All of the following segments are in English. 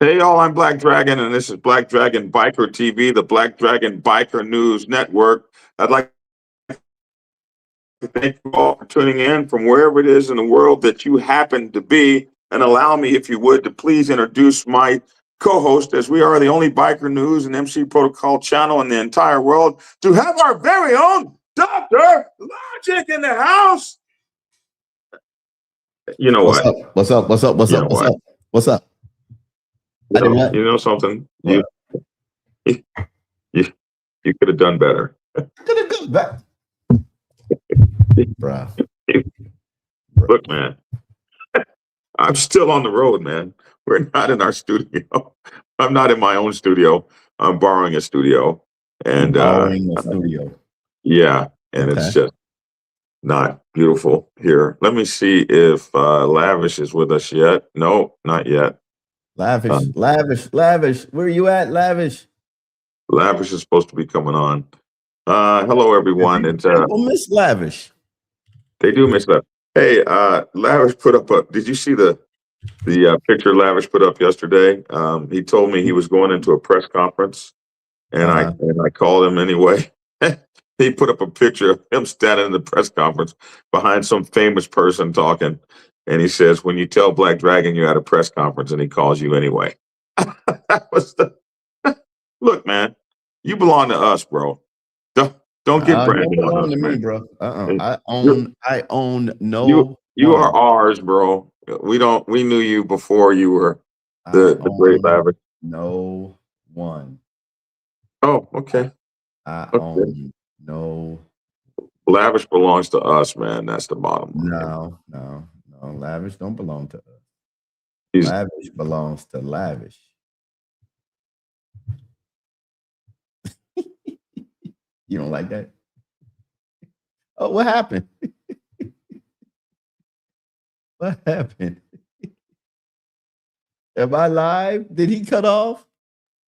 Hey, y'all, I'm Black Dragon, and this is Black Dragon Biker TV, the Black Dragon Biker News Network. I'd like to thank you all for tuning in from wherever it is in the world that you happen to be. And allow me, if you would, to please introduce my co host, as we are the only biker news and MC protocol channel in the entire world to have our very own Dr. Logic in the house. You know What's what? up? What's up? What's up? What's You up? know What's what? up? What's up? You know something? What? You you could have done better. Could have done that. Bruh. Look, man, I'm still on the road, man. We're not in our studio. I'm not in my own studio. I'm borrowing a studio. And Borrowing a studio. yeah, and Okay. it's just not beautiful here. Let me see if Lavish is with us yet. No, not yet. Lavish. Where you at, Lavish? Lavish is supposed to be coming on. Hello, everyone. It's People miss Lavish. they do miss that. Hey, Lavish put up a. Did you see the picture Lavish put up yesterday? He told me he was going into a press conference, and I called him anyway. He put up a picture of him standing in the press conference behind some famous person talking, and he says, "When you tell Black Dragon you're at a press conference," and he calls you anyway. That was the look, man. You belong to us, bro. Don't get You Brandon don't belong on us, to me, man. bro. You're- I own no. You one. are ours, bro. We knew you before you were the great own Lavish. No one. Oh, okay. I Okay. own no. Lavish belongs to us, man. That's the bottom line. No. Lavish don't belong to us. He's- Lavish belongs to Lavish. You don't like that? Oh, what happened? What happened? Am I live? Did he cut off?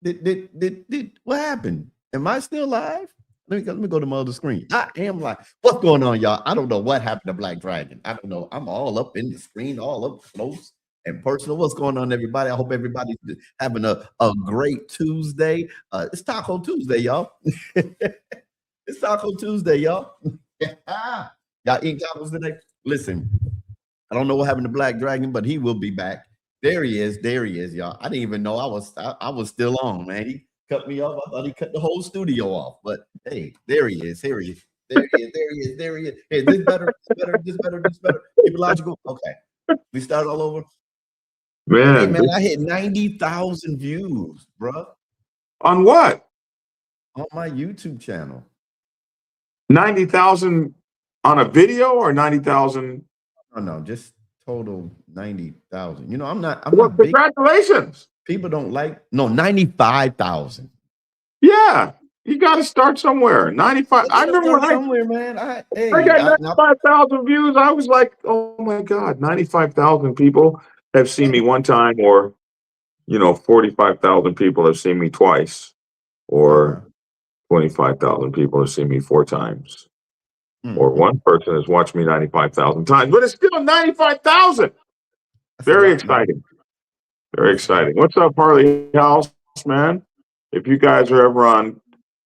Did what happened? Am I still live? Let me go to my other screen. I am live. What's going on, y'all? I don't know what happened to Black Dragon. I don't know. I'm all up in the screen, all up close and personal. What's going on, everybody? I hope everybody's having a great Tuesday. It's Taco Tuesday, y'all. It's Taco Tuesday, y'all. Y'all eating tacos today? Listen, I don't know what happened to Black Dragon, but he will be back. There he is, y'all. I didn't even know I was still on, man. He cut me off. I thought he cut the whole studio off. But hey, there he is. There he is. Hey, this better. Keep it logical. Okay. We start all over. man. Hey, man, I hit 90,000 views, bro. On what? On my YouTube channel. 90,000 on a video or 90,000? No, just total 90,000. You know, I'm not Well, big. congratulations. People don't like 95,000. Yeah, you got to start somewhere. 95. I remember when somewhere, man. I got 95,000 views. I was like, oh my God, 95,000 people have seen me one time, or 45,000 people have seen me twice, or 25,000 people have seen me 4 times. Or one person has watched me 95,000 times, but it's still 95,000. Very exciting. Very exciting. What's up, Harley House, man? If you guys are ever on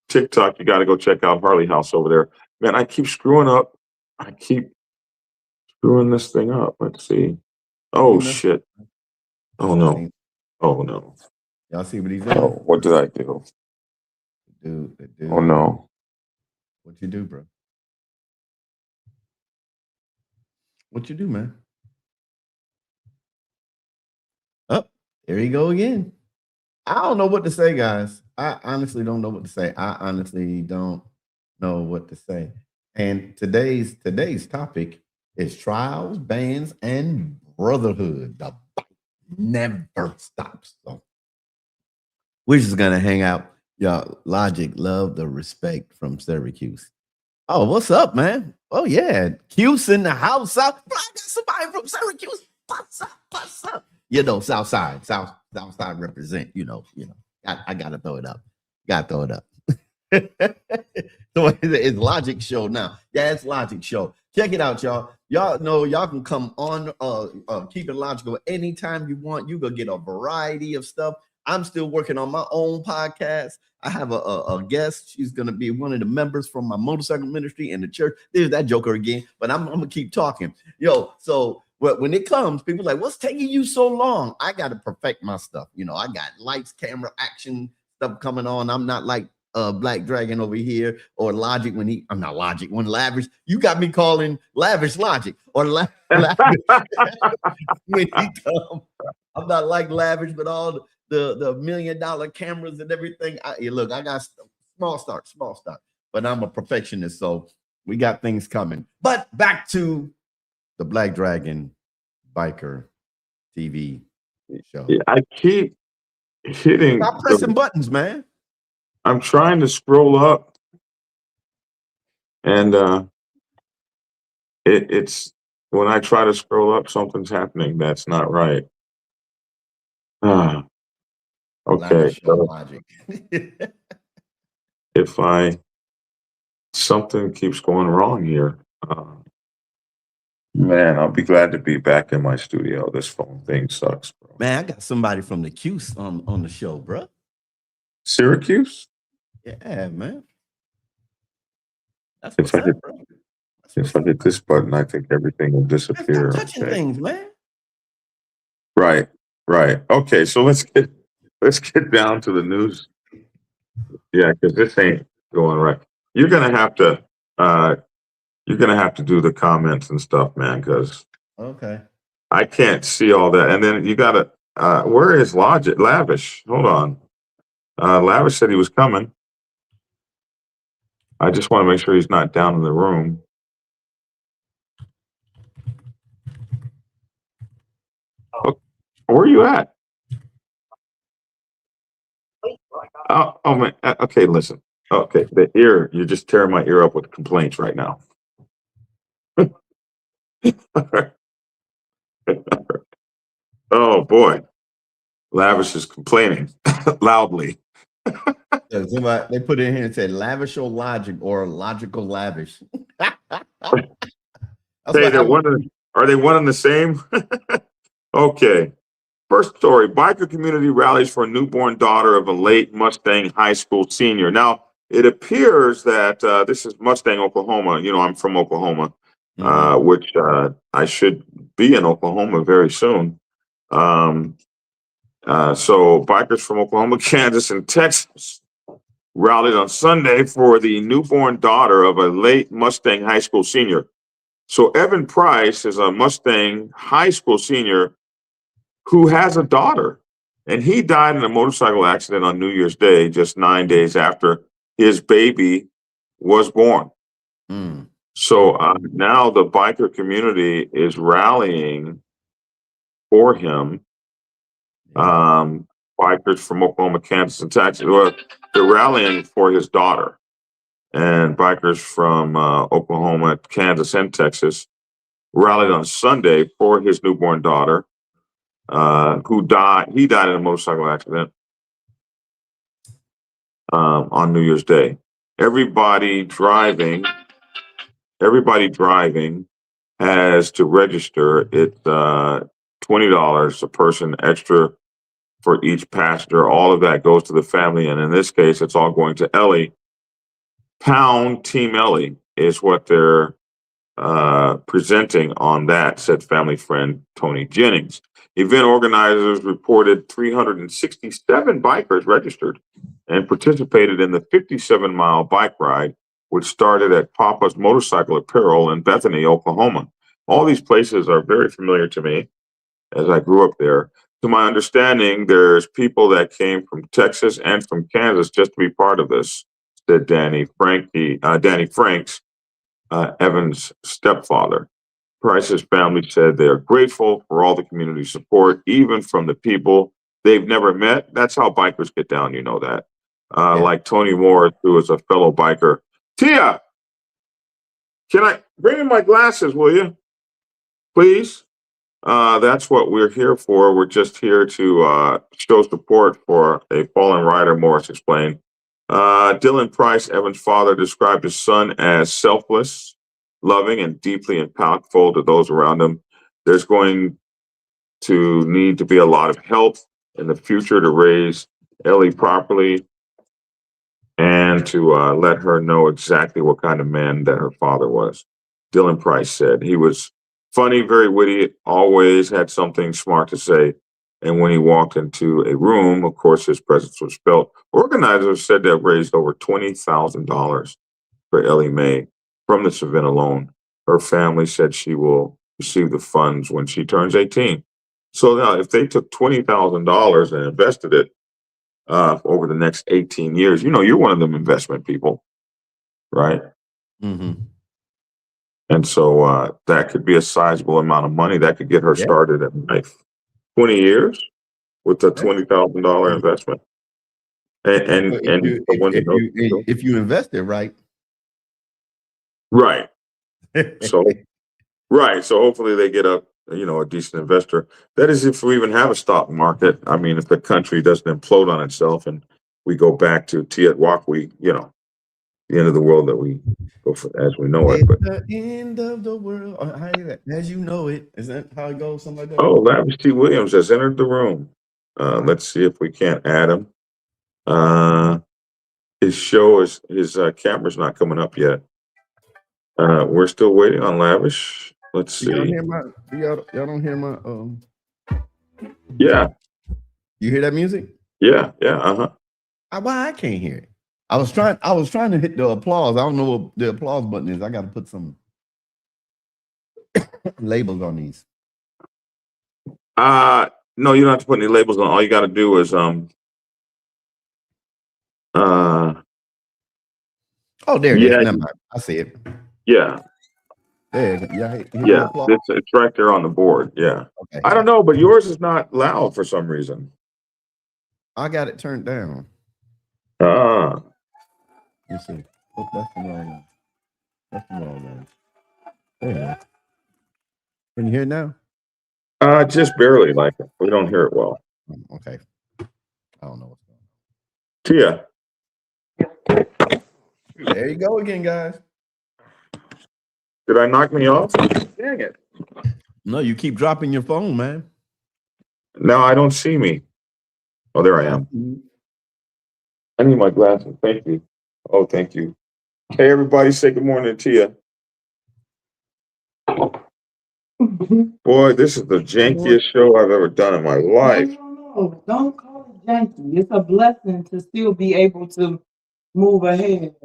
TikTok, you got to go check out Harley House over there. Man, I keep screwing up. I keep screwing this thing up. Let's see. Oh, shit. Oh, no. Oh, no. Y'all see what he's doing? Oh, what did I do? Dude. Oh, no. What you do, bro? What you do, man? Oh, there you go again. I don't know what to say, guys. I honestly don't know what to say. And today's topic is trials, bans, and brotherhood. The fight never stops. So we're just gonna hang out. Y'all, Logic, love the respect from Syracuse. Oh, what's up, man? Oh, yeah. Cuse in the house. I got somebody from Syracuse. What's up? You know, South Side represent, I gotta throw it up. So it's Logic show now. Yeah, it's Logic show. Check it out, y'all. Y'all know y'all can come on Keep It Logical anytime you want. You gonna get a variety of stuff. I'm still working on my own podcast. I have a guest. She's gonna be one of the members from my motorcycle ministry in the church. There's that joker again, but I'm gonna keep talking. Yo, so when it comes, people are like, what's taking you so long? I gotta perfect my stuff. You know, I got lights, camera, action stuff coming on. I'm not like Black Dragon over here or Logic I'm not Logic when Lavish. You got me calling Lavish Logic or Lavish when he come. I'm not like Lavish, but all the $1 million cameras and everything. Look, I got small start, but I'm a perfectionist, so we got things coming. But back to the Black Dragon Biker TV show. Yeah, I keep hitting. Stop pressing buttons, man. I'm trying to scroll up, and it's when I try to scroll up, something's happening. That's not right. Okay. Logic. If something keeps going wrong here, man, I'll be glad to be back in my studio. This phone thing sucks, bro. Man, I got somebody from the Q's on the show, bro. Syracuse? Yeah, man. That's If I hit this button, I think everything will disappear. Stop touching things, man. Right. Okay, so let's get down to the news. Yeah, because this ain't going right. You're gonna have to do the comments and stuff, man, because I can't see all that. And then you gotta where is Lavish? Hold on. Lavish said he was coming. I just want to make sure he's not down in the room. Where are you at? Oh man. Okay, listen. Okay, you're just tearing my ear up with complaints right now. Oh boy. Lavish is complaining loudly. They put it in here and said lavish or logic or logical lavish. Are they one and the same? Okay. First story, biker community rallies for a newborn daughter of a late Mustang High School senior. Now, it appears that this is Mustang, Oklahoma. You know, I'm from Oklahoma, which I should be in Oklahoma very soon. So bikers from Oklahoma, Kansas, and Texas rallied on Sunday for the newborn daughter of a late Mustang High School senior. So Evan Price is a Mustang High School senior who has a daughter, and he died in a motorcycle accident on New Year's Day, just 9 days after his baby was born. So now the biker community is rallying for him. Bikers from Oklahoma, Kansas, and Texas. Well, they're rallying for his daughter, and bikers from Oklahoma, Kansas, and Texas rallied on Sunday for his newborn daughter. Who died? He died in a motorcycle accident on New Year's Day. Everybody driving has to register. It's $20 a person extra for each passenger. All of that goes to the family, and in this case, it's all going to Ellie. Pound Team Ellie is what they're presenting on that, said family friend Tony Jennings. Event organizers reported 367 bikers registered and participated in the 57-mile bike ride, which started at Papa's Motorcycle Apparel in Bethany, Oklahoma. All these places are very familiar to me as I grew up there. To my understanding, there's people that came from Texas and from Kansas just to be part of this, said Danny Franks, Evan's stepfather. Price's family said they are grateful for all the community support, even from the people they've never met. That's how bikers get down, you know that. Like Tony Moore, who is a fellow biker. Tia, can I bring in my glasses, will you? Please? That's what we're here for. We're just here to show support for a fallen rider, Morris explained. Dylan Price, Evan's father, described his son as selfless, loving and deeply impactful to those around him. There's going to need to be a lot of help in the future to raise Ellie properly and to let her know exactly what kind of man that her father was. Dylan Price said he was funny, very witty, always had something smart to say. And when he walked into a room, of course, his presence was felt. Organizers said they raised over $20,000 for Ellie Mae from this event alone. Her family said she will receive the funds when she turns 18. So now, if they took $20,000 and invested it over the next 18 years, you're one of them investment people, right? Mm-hmm. And so that could be a sizable amount of money that could get her started at life. 20 years with a $20,000 investment. And if you invest it right. Right. So hopefully they get a decent investor. That is if we even have a stock market. I mean, if the country doesn't implode on itself and we go back to Tiahuanaco, the end of the world that we go for as we know it. But the end of the world, as you know it. Is that how it goes? Something like that. Oh, Lavish T. Williams has entered the room. Let's see if we can't add him. His camera's not coming up yet. We're still waiting on Lavish. Let's see. Y'all don't hear my Yeah. You hear that music? Yeah. Uh-huh. Why I can't hear it? I was trying to hit the applause. I don't know what the applause button is. I got to put some labels on these. No, you don't have to put any labels on. All you got to do is oh, there it is. Never mind. I see it. Yeah. There, it's right there on the board. Yeah. Okay. I don't know, but yours is not loud for some reason. I got it turned down. You see. Oh, that's the wrong one. That's the wrong one. There. Can you hear it now? Just barely, like we don't hear it well. Okay. I don't know what's going on. Tia. There you go again, guys. Did I knock me off? Dang it. No, you keep dropping your phone, man. No, I don't see me. Oh, there I am. I need my glasses. Thank you. Oh, thank you. Hey, everybody, say good morning to Tia. Boy, this is the jankiest show I've ever done in my life. No, don't call it janky. It's a blessing to still be able to move ahead.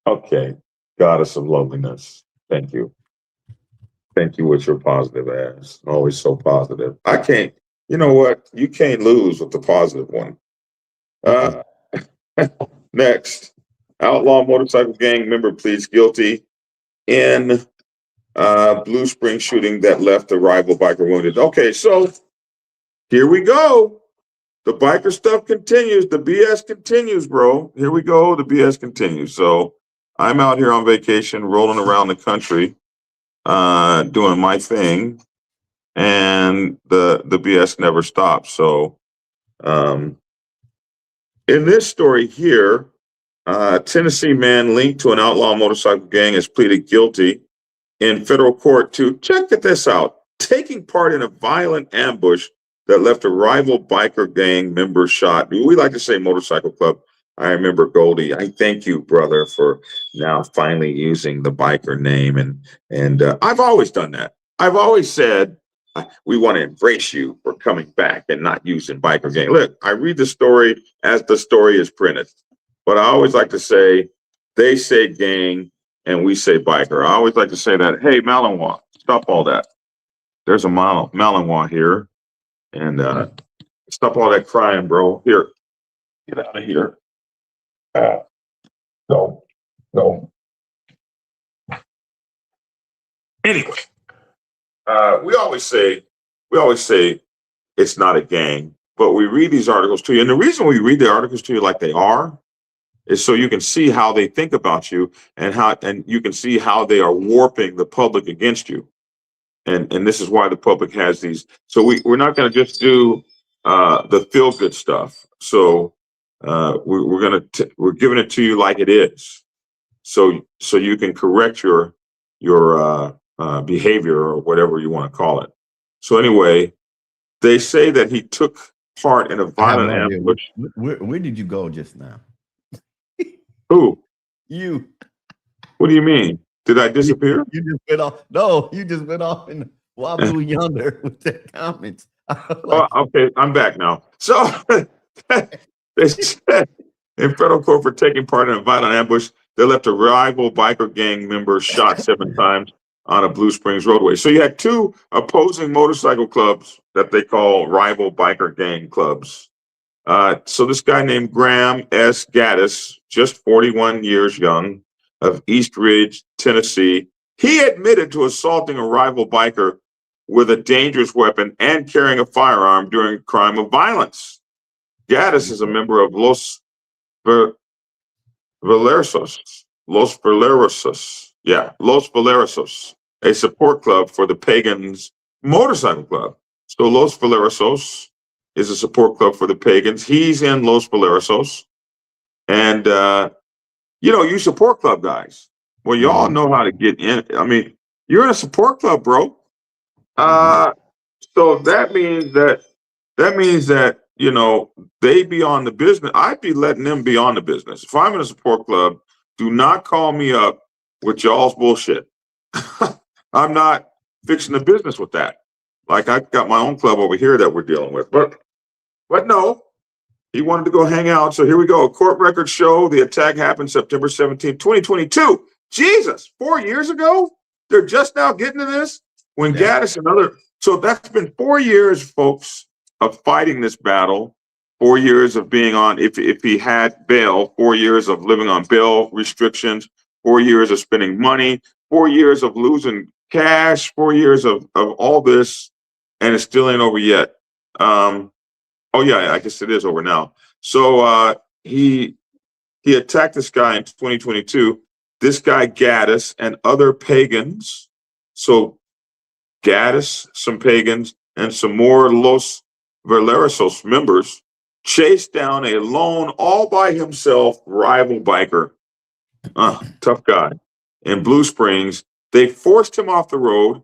Okay, goddess of loneliness. Thank you. Thank you with your positive ass. Always so positive. I can't, you know what? You can't lose with the positive one. Next, outlaw motorcycle gang member pleads guilty in Blue Spring shooting that left a rival biker wounded. Okay, so here we go. The biker stuff continues. The BS continues, bro. Here we go. The BS continues. So I'm out here on vacation, rolling around the country, doing my thing, and the BS never stops. So in this story here, Tennessee man linked to an outlaw motorcycle gang has pleaded guilty in federal court to, check this out, taking part in a violent ambush that left a rival biker gang member shot. We like to say motorcycle club. I remember Goldie. I thank you, brother, for now finally using the biker name. And I've always done that. I've always said, we want to embrace you for coming back and not using biker gang. Look, I read the story as the story is printed, but I always like to say, they say gang and we say biker. I always like to say that, hey, Malinois, stop all that. There's a Malinois here. And stop all that crying, bro. Here, get out of here. No. Anyway, we always say it's not a gang, but we read these articles to you. And the reason we read the articles to you like they are is so you can see how they think about you and you can see how they are warping the public against you. And this is why the public has these. So we're not going to just do the feel good stuff. So we're giving it to you like it is. So you can correct your behavior or whatever you want to call it. So anyway, they say that he took part in a violent ambush. Where did you go just now? Who? You. What do you mean? Did I disappear? You just went off. No, you just went off in Waboo Yonder with the comments. Oh, okay, I'm back now. So they said in federal court for taking part in a violent ambush, they left a rival biker gang member shot 7 times on a Blue Springs roadway. So you had 2 opposing motorcycle clubs that they call rival biker gang clubs. So this guy named Graham S. Gaddis, just 41 years young, of East Ridge, Tennessee, he admitted to assaulting a rival biker with a dangerous weapon and carrying a firearm during a crime of violence. Gaddis is a member of Los Valerosos, a support club for the Pagans motorcycle club. So Los Valerosos is a support club for the Pagans. He's in Los Valerosos. And, you support club guys. Well, y'all know how to get in. I mean, you're in a support club, bro. So that means that, they be on the business. I'd be letting them be on the business. If I'm in a support club, do not call me up with y'all's bullshit. I'm not fixing the business with that. Like I've got my own club over here that we're dealing with. But no, he wanted to go hang out. So here we go. Court records show the attack happened September 17, 2022. Jesus, 4 years ago? They're just now getting to this? When Gaddis and other... So that's been 4 years, folks, of fighting this battle. 4 years of being on, if he had bail, 4 years of living on bail restrictions, 4 years of spending money, 4 years of losing cash, 4 years of all this, and it still ain't over yet. Oh yeah, I guess it is over now. So he attacked this guy in 2022. This guy Gaddis and other pagans. So Gaddis, some pagans, and some more Los Valerosos members chased down a lone, all by himself, rival biker. Tough guy. In Blue Springs, they forced him off the road.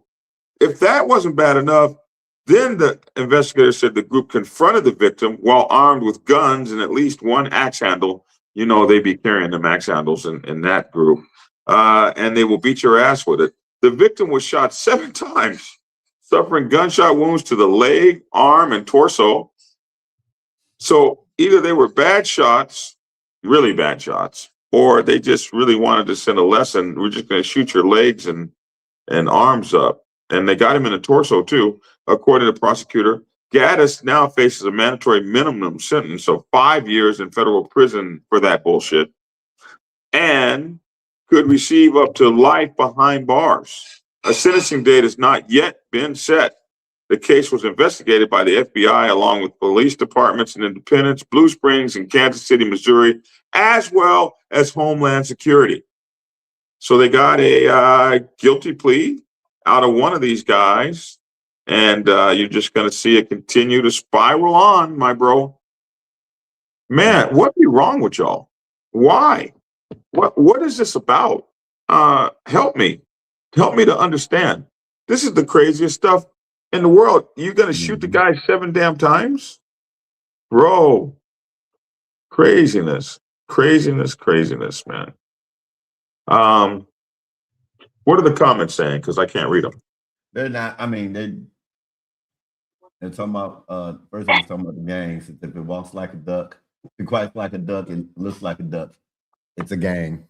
If that wasn't bad enough, then the investigator said the group confronted the victim while armed with guns and at least one axe handle. They be carrying them axe handles in that group. And they will beat your ass with it. The victim was shot 7 times, suffering gunshot wounds to the leg, arm, and torso. So either they were bad shots, really bad shots, or they just really wanted to send a lesson. We're just going to shoot your legs and arms up. And they got him in the torso too. According to the prosecutor, Gaddis now faces a mandatory minimum sentence of 5 years in federal prison for that bullshit, and could receive up to life behind bars. A sentencing date has not yet been set. The case was investigated by the FBI along with police departments and independents, Blue Springs and Kansas City, Missouri, as well as Homeland Security. So they got a guilty plea out of one of these guys, and you're just going to see it continue to spiral on, my bro. Man, what be wrong with y'all? Why? What is this about? Help me to understand. This is the craziest stuff in the world. You're going to shoot the guy 7 damn times? Bro, craziness, man. What are the comments saying? Because I can't read them. They're not, I mean, they're talking about, first they're talking about the gangs. If it walks like a duck, if it quacks like a duck, and looks like a duck, it's a gang.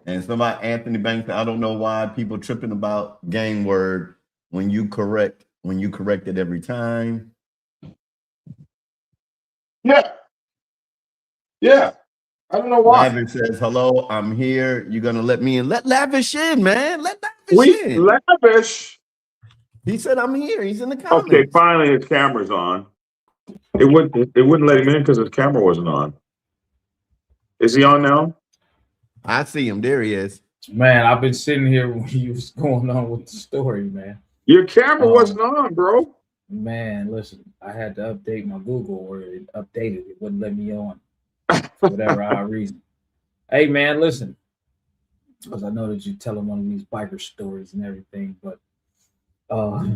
And somebody, Anthony Banks, I don't know why people tripping about gang word when you correct it every time. Yeah. I don't know why. Lavish says, hello, I'm here. You're going to let me in. Let Lavish in, man. Let Lavish in. Lavish. He said, I'm here. He's in the comments. Okay, finally his camera's on. It wouldn't let him in because his camera wasn't on. Is he on now? I see him. There he is. Man, I've been sitting here when you was going on with the story, man. Your camera wasn't on, bro. Man, listen, I had to update my Google or it updated. It wouldn't let me on for whatever odd reason. Hey, man, listen, because I know that you're telling one of these biker stories and everything, but uh,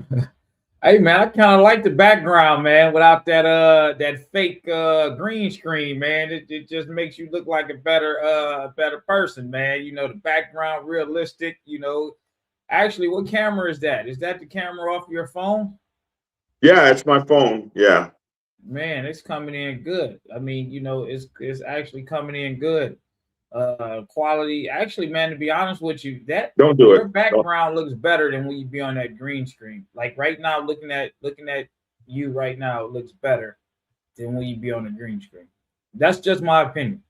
hey, man, I kind of like the background, man, without that fake green screen, man. It just makes you look like a better person, man. You know, the background realistic, you know. Actually, what camera is that? Is that the camera off your phone? Yeah, it's my phone. Yeah. Man, it's coming in good. I mean, you know, it's actually coming in good. Quality. Actually, man, to be honest with you, that Don't do your it. Don't. background looks better than when you be on that green screen. Like right now, looking at you right now, it looks better than when you be on the green screen. That's just my opinion.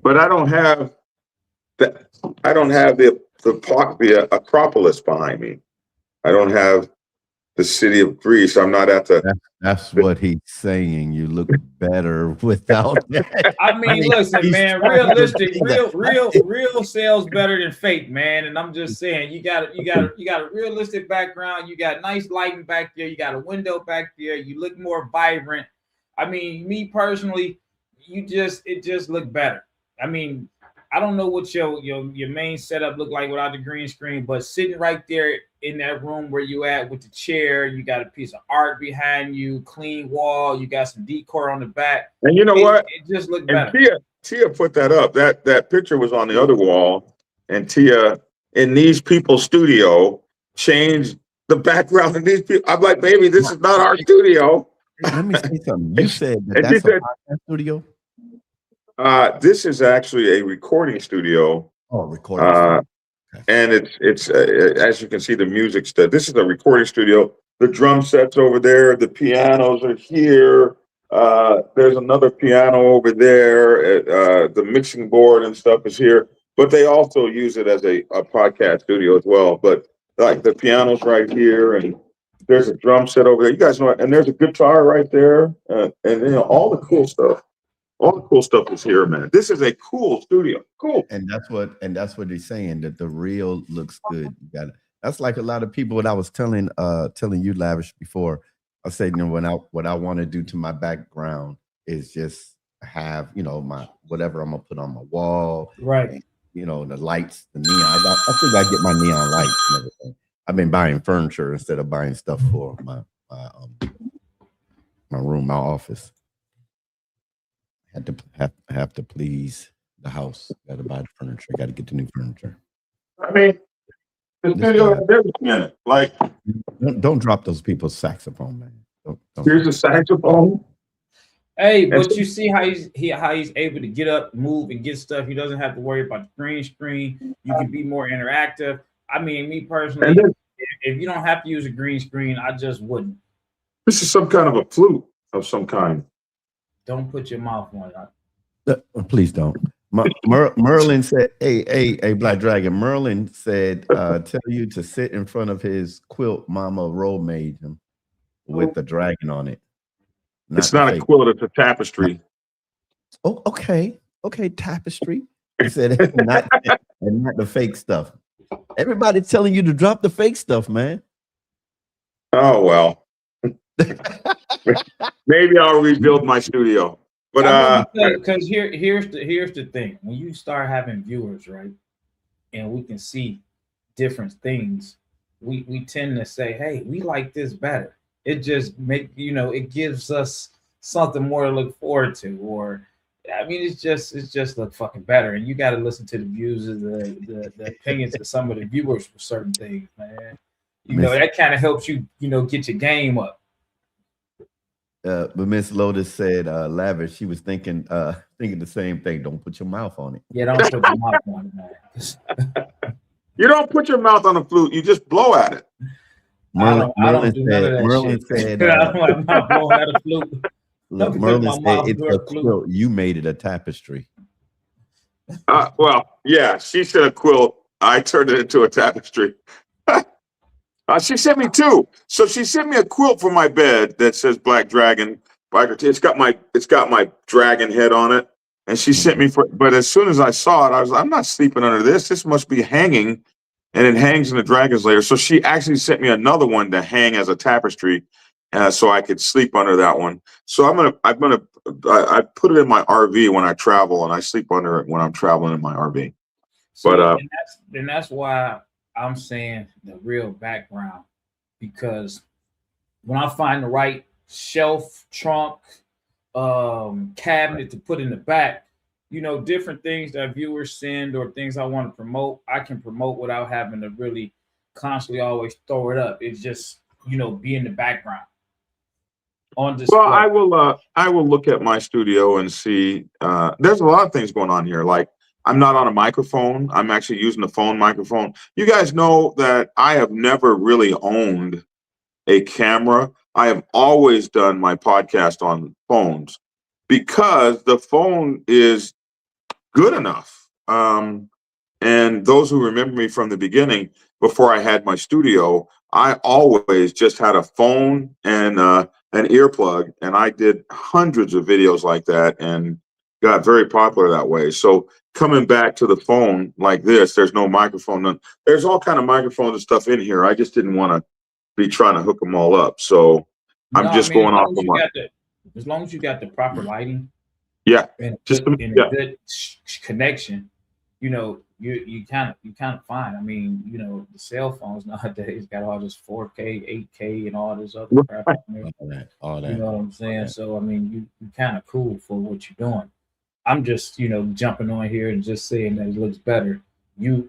But I don't have that. I don't have the Acropolis behind me. I don't have the city of Greece. I'm not at the. That's what he's saying. You look better without that. I mean, listen, he's man, trying to realistic, say that. real sells better than fake, man. And I'm just saying, you got a realistic background. You got nice lighting back there. You got a window back there. You look more vibrant. I mean, me personally, it just look better. I mean, I don't know what your main setup look like without the green screen, but sitting right there in that room where you at with the chair, you got a piece of art behind you, clean wall, you got some decor on the back. And you know what? It just looked And better. Tia put that up. That picture was on the other wall, and Tia in these people's studio changed the background of these people. I'm like, baby, this is not our studio. Let me say something. You said that And she that's a said, podcast studio. this is actually a recording studio. Oh, recording studio. Okay. And it's as you can see, the music stuff. This is a recording studio. The drum sets over there. The pianos are here. There's another piano over there. The mixing board and stuff is here. But they also use it as a podcast studio as well. But like the piano's right here, and there's a drum set over there. You guys know, and there's a guitar right there, and you know all the cool stuff. All the cool stuff is here, man. This is a cool studio. Cool. And that's what he's saying, that the real looks good. You got it. That's like a lot of people. What I was telling you, Lavish, before. I said, you know, what I want to do to my background is just have, you know, my whatever I'm gonna put on my wall, Right? and, you know, the lights, the neon. I think I get my neon lights and everything. I've been buying furniture instead of buying stuff for my room, my office. Have to please the house. Got to buy the furniture. Got to get the new furniture. I mean, the studio has everything in it. Like, don't drop those people's saxophone, man. Don't. here's a saxophone. Hey, but you see how he's able to get up, move, and get stuff. He doesn't have to worry about the green screen. You can be more interactive. I mean, me personally, if you don't have to use a green screen, I just wouldn't. This is some kind of a flute of some kind. Don't put your mouth on it. Please don't. Merlin said, hey, Black Dragon. Merlin said, tell you to sit in front of his quilt Mama Roll made him with the dragon on it. It's not a quilt, it's a tapestry. Oh, okay, tapestry. He said, not the fake stuff. Everybody's telling you to drop the fake stuff, man. Oh well. Maybe I'll rebuild my studio. But because here's the thing. When you start having viewers, right, and we can see different things, we tend to say, hey, we like this better. It just it gives us something more to look forward to, or I mean, it's just look fucking better. And you got to listen to the views of the opinions of some of the viewers for certain things, man. You know, that kind of helps you, get your game up. But Miss Lotus said, Lavish, she was thinking the same thing. Don't put your mouth on it. Yeah, don't put your mouth on it, man. You don't put your mouth on the flute, you just blow at it. Merlin said, I'm not blowing at a flute. Look, Merlin said it's a quilt. You made it a tapestry. Well, yeah, she said a quilt. I turned it into a tapestry. She sent me two. So she sent me a quilt for my bed that says Black Dragon. It's got my dragon head on it. And she sent me but as soon as I saw it, I was like, I'm not sleeping under this. This must be hanging. And it hangs in the dragon's lair. So she actually sent me another one to hang as a tapestry. so I could sleep under that one. So I put it in my RV when I travel, and I sleep under it when I'm traveling in my RV. See, But and that's why I'm saying the real background, because when I find the right shelf, trunk, cabinet to put in the back, different things that viewers send or things I want to promote, I can promote without having to really constantly always throw it up. It's just, be in the background on display. Well, I will look at my studio and see. There's a lot of things going on here. Like, I'm not on a microphone. I'm actually using a phone microphone. You guys know that I have never really owned a camera. I have always done my podcast on phones because the phone is good enough. And those who remember me from the beginning, before I had my studio, I always just had a phone and an earplug, and I did hundreds of videos like that and got very popular that way. So coming back to the phone like this, there's no microphone. There's all kind of microphones and stuff in here. I just didn't want to be trying to hook them all up. So I'm just going off of my. As long as you got the proper lighting, yeah, and just a good connection, you kind of fine. I mean, the cell phones nowadays got all this 4K, 8K, and all this other crap. All that. You know what I'm saying? So I mean, you kind of cool for what you're doing. I'm just, jumping on here and just saying that it looks better. You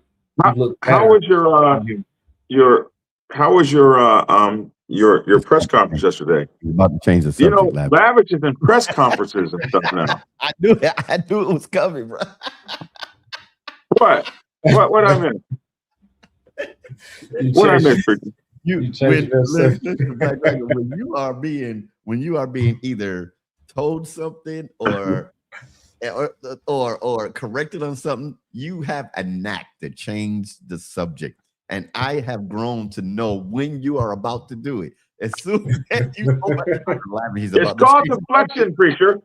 look better. How was your press conference yesterday? You're about to change the subject. Lavish is in press conferences and stuff now. I knew it was coming, bro. What I meant? What I meant, freaking? When you are being either told something or corrected on something, you have a knack to change the subject. And I have grown to know when you are about to do it. As soon as you it's called deflection, preacher.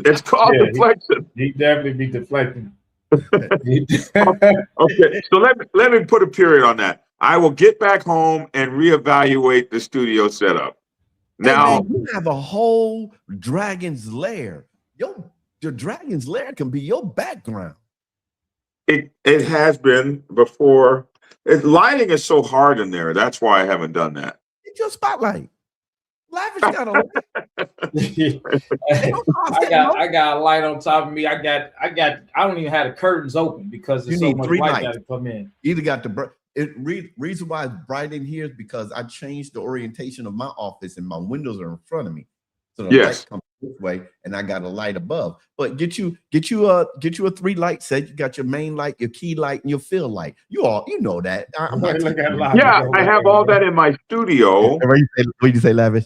It's called deflection. He definitely be deflecting. Okay, so let me put a period on that. I will get back home and reevaluate the studio setup. Now you have a whole dragon's lair. Your dragon's lair can be your background. It has been before. Lighting is so hard in there. That's why I haven't done that. It's your spotlight. Lavish got a I got a light on top of me. I don't even have the curtains open because there's so much light that come in. Either got the reason why it's bright in here is because I changed the orientation of my office and my windows are in front of me. So the light comes this way and I got a light above. But get you a 3-light set. You got your main light, your key light, and your fill light. You know that. I have all that in my studio. What you say, Lavish?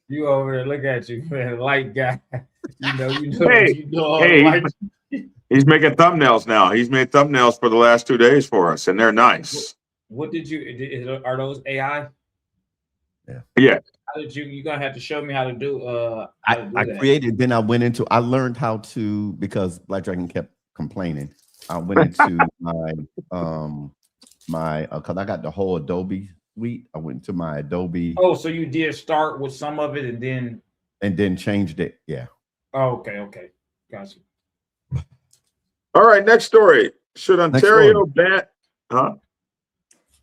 You over there, look at you, man, light guy. He's making thumbnails now. He's made thumbnails for the last 2 days for us, and they're nice. What are those AI? Yeah. How did you're gonna have to show me how to do I created, then I learned how to, because Black Dragon kept complaining. I went into my because I got the whole Adobe suite. I went to my Adobe. Oh, so you did start with some of it and then changed it. Yeah. Oh, okay. Gotcha. All right, next story. Should Ontario ban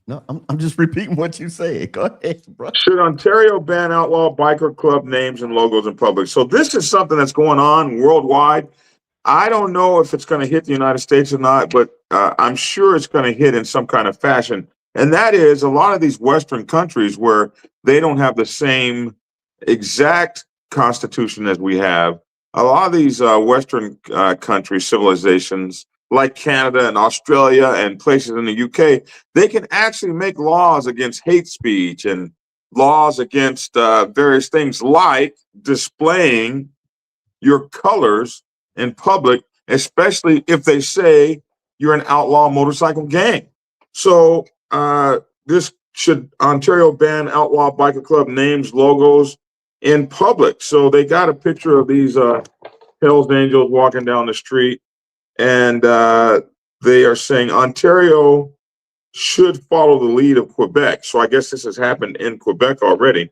No, I'm just repeating what you said. Go ahead, bro. Should Ontario ban outlaw biker club names and logos in public? So this is something that's going on worldwide. I don't know if it's going to hit the United States or not, but I'm sure it's going to hit in some kind of fashion. And that is a lot of these Western countries where they don't have the same exact constitution as we have. A lot of these Western countries, civilizations, like Canada and Australia and places in the UK, they can actually make laws against hate speech and laws against various things like displaying your colors in public, especially if they say you're an outlaw motorcycle gang. So this should Ontario ban outlaw biker club names, logos in public. So they got a picture of these Hells Angels walking down the street. And they are saying Ontario should follow the lead of Quebec. So I guess this has happened in Quebec already.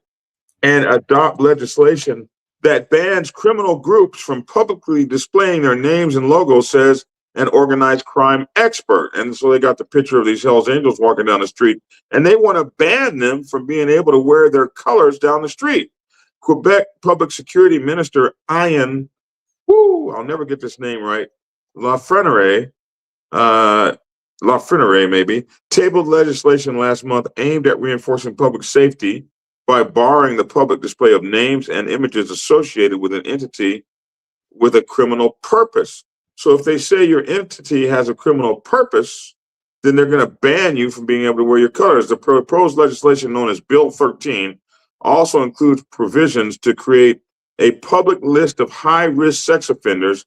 and adopt legislation that bans criminal groups from publicly displaying their names and logos, says an organized crime expert. And so they got the picture of these Hells Angels walking down the street, and they want to ban them from being able to wear their colors down the street. Quebec Public Security Minister Ian, I'll never get this name right, Lafreniere, maybe, tabled legislation last month aimed at reinforcing public safety by barring the public display of names and images associated with an entity with a criminal purpose. So if they say your entity has a criminal purpose, then they're going to ban you from being able to wear your colors. The proposed legislation, known as Bill 13, also includes provisions to create a public list of high-risk sex offenders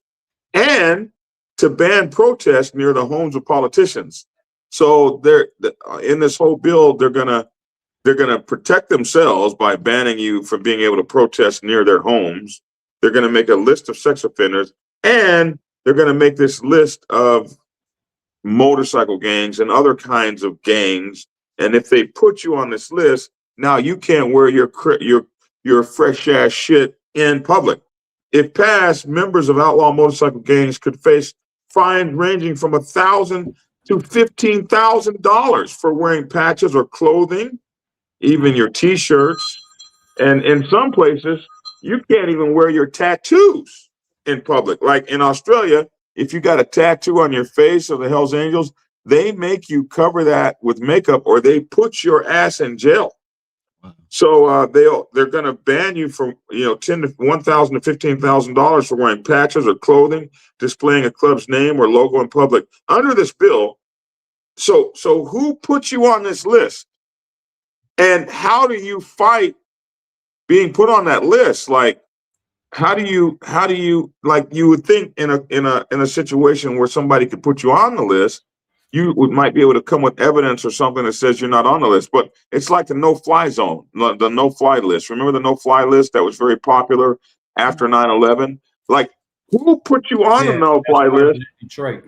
and to ban protests near the homes of politicians. So they're in this whole bill, they're gonna protect themselves by banning you from being able to protest near their homes. They're gonna make a list of sex offenders, and they're gonna make this list of motorcycle gangs and other kinds of gangs. And if they put you on this list, now you can't wear your fresh ass shit in public. If passed, members of outlaw motorcycle gangs could face fines ranging from $1,000 to $15,000 for wearing patches or clothing, even your t-shirts. And in some places, you can't even wear your tattoos in public. Like in Australia, if you got a tattoo on your face of the Hells Angels, they make you cover that with makeup, or they put your ass in jail. So they're going to ban you from $1,000 to $15,000 for wearing patches or clothing, displaying a club's name or logo in public under this bill. So who put you on this list, and how do you fight being put on that list? Like, how do you like, you would think in a situation where somebody could put you on the list, you might be able to come with evidence or something that says you're not on the list. But it's like the no-fly zone, the no-fly list. Remember the no-fly list that was very popular after 9/11? Like, who put you on the no-fly list? Detroit.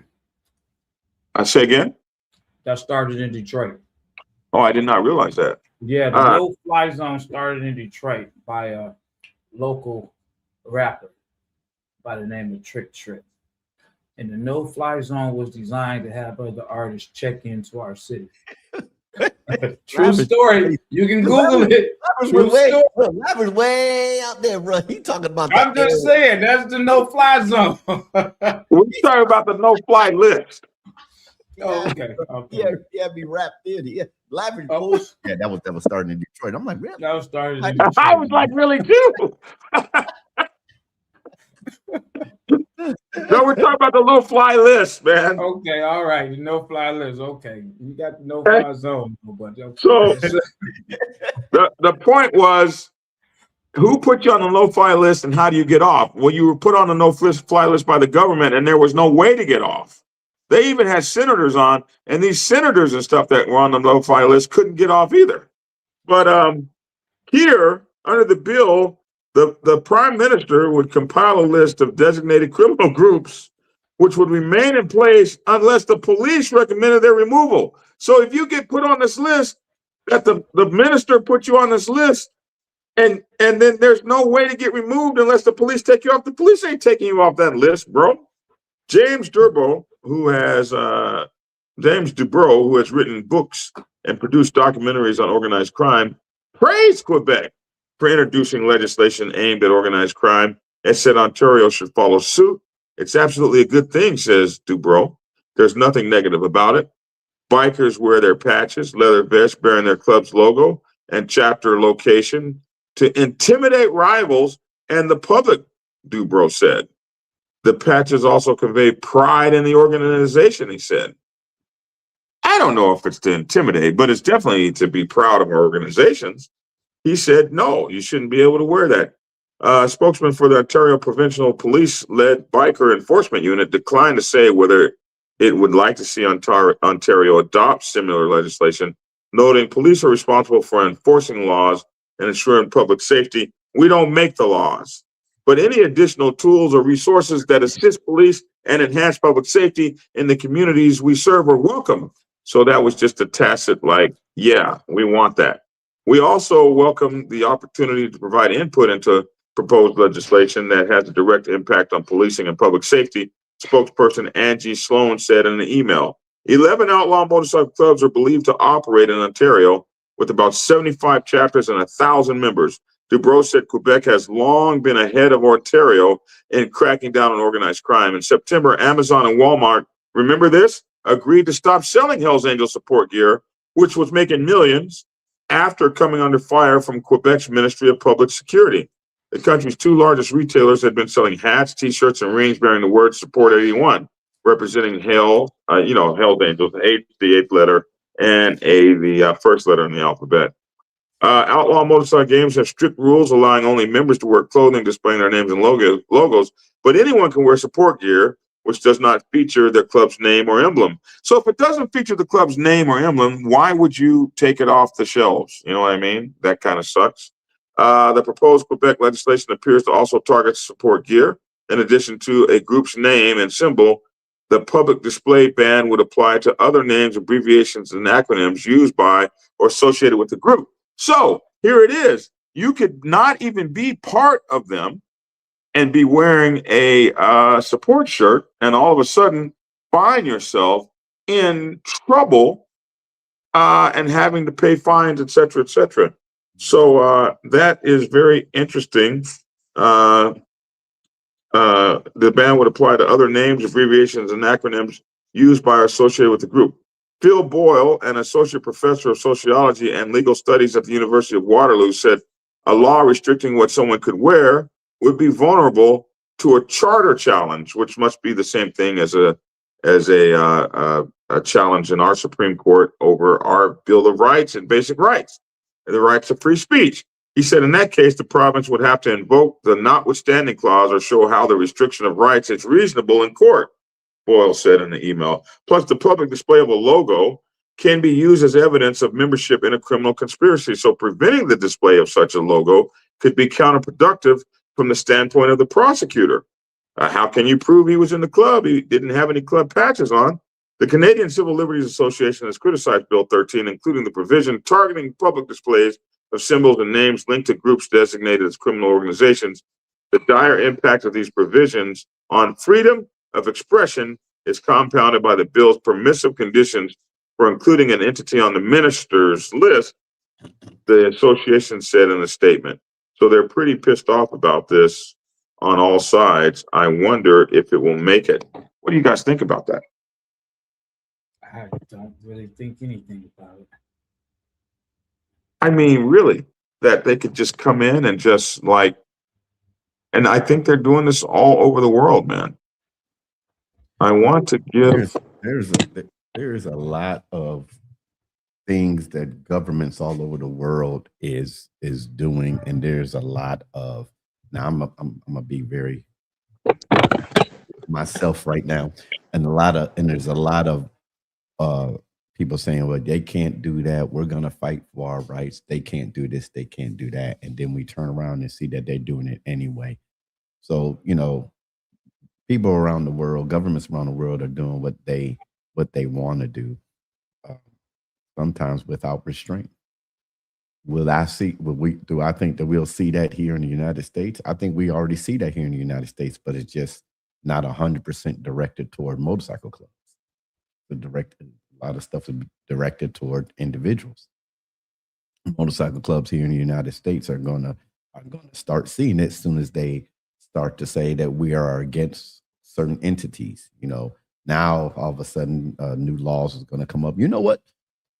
I say again? That started in Detroit. Oh, I did not realize that. Yeah, the no-fly zone started in Detroit by a local rapper by the name of Trick. And the no-fly zone was designed to have other artists check into our city. True story. You can Google it. That was way out there, bro. He talking about. I'm just saying, that's the no-fly zone. We're talking about the no-fly list. Oh, okay. Yeah, be wrapped in. Yeah, Lavish. Yeah, that was starting in Detroit. I'm like, really? That was started in Detroit. I was like, really too. No, we're talking about the no-fly list, man. Okay, all right. The no-fly list. Okay, you got the no-fly zone. But okay. So the point was, who put you on the no-fly list, and how do you get off? Well, you were put on the no-fly list by the government, and there was no way to get off. They even had senators on, and these senators and stuff that were on the no-fly list couldn't get off either. But here, under the bill, the prime minister would compile a list of designated criminal groups which would remain in place unless the police recommended their removal. So if you get put on this list, that the minister put you on this list, and then there's no way to get removed unless the police take you off. The police ain't taking you off that list, bro. James Dubrow, who has written books and produced documentaries on organized crime, praised Quebec for introducing legislation aimed at organized crime, and said Ontario should follow suit. It's absolutely a good thing, says Dubrow. There's nothing negative about it. Bikers wear their patches, leather vests bearing their club's logo and chapter location to intimidate rivals and the public, Dubrow said. The patches also convey pride in the organization, he said. I don't know if it's to intimidate, but it's definitely to be proud of our organizations. He said, no, you shouldn't be able to wear that. A spokesman for the Ontario Provincial Police-led Biker Enforcement Unit declined to say whether it would like to see Ontario adopt similar legislation, noting police are responsible for enforcing laws and ensuring public safety. We don't make the laws, but any additional tools or resources that assist police and enhance public safety in the communities we serve are welcome. So that was just a tacit, like, yeah, we want that. We also welcome the opportunity to provide input into proposed legislation that has a direct impact on policing and public safety, spokesperson Angie Sloan said in an email. 11 outlaw motorcycle clubs are believed to operate in Ontario with about 75 chapters and 1,000 members. Dubrow said Quebec has long been ahead of Ontario in cracking down on organized crime. In September, Amazon and Walmart, remember this, agreed to stop selling Hells Angels support gear, which was making millions, after coming under fire from Quebec's Ministry of Public Security. The country's two largest retailers had been selling hats, T-shirts, and rings bearing the word Support 81, representing Hells Angels, the eighth letter, and the first letter in the alphabet. Outlaw motorcycle games have strict rules allowing only members to wear clothing displaying their names and logos, but anyone can wear support gear which does not feature their club's name or emblem. So if it doesn't feature the club's name or emblem, why would you take it off the shelves? You know what I mean? That kind of sucks. The proposed Quebec legislation appears to also target support gear. In addition to a group's name and symbol, the public display ban would apply to other names, abbreviations, and acronyms used by or associated with the group. So here it is. You could not even be part of them and be wearing a support shirt and all of a sudden find yourself in trouble and having to pay fines, et cetera, et cetera. So that is very interesting. The ban would apply to other names, abbreviations, and acronyms used by or associated with the group. Phil Boyle, an associate professor of sociology and legal studies at the University of Waterloo, said a law restricting what someone could wear would be vulnerable to a charter challenge, which must be the same thing as a challenge in our Supreme Court over our Bill of Rights and basic rights, and the rights of free speech. He said in that case, the province would have to invoke the notwithstanding clause or show how the restriction of rights is reasonable in court, Boyle said in the email. Plus, the public display of a logo can be used as evidence of membership in a criminal conspiracy. So preventing the display of such a logo could be counterproductive from the standpoint of the prosecutor. How can you prove he was in the club? He didn't have any club patches on. The Canadian Civil Liberties Association has criticized Bill 13, including the provision targeting public displays of symbols and names linked to groups designated as criminal organizations. The dire impact of these provisions on freedom of expression is compounded by the bill's permissive conditions for including an entity on the minister's list, the association said in a statement. So they're pretty pissed off about this on all sides. I wonder if it will make it. What do you guys think about that? I don't really think anything about it. I mean, really, that they could just come in and just like, and I think they're doing this all over the world, man. I want to give. There's a lot of things that governments all over the world is doing, and there's a lot of. Now I'm gonna be very myself right now, and there's a lot of people saying, well, they can't do that. We're gonna fight for our rights. They can't do this. They can't do that. And then we turn around and see that they're doing it anyway. So people around the world, governments around the world, are doing what they want to do, sometimes without restraint. Do I think that we'll see that here in the United States? I think we already see that here in the United States, but it's just not 100% directed toward motorcycle clubs. A lot of stuff is directed toward individuals. Motorcycle clubs here in the United States are gonna start seeing it as soon as they start to say that we are against certain entities. Now all of a sudden new laws is gonna come up. You know what?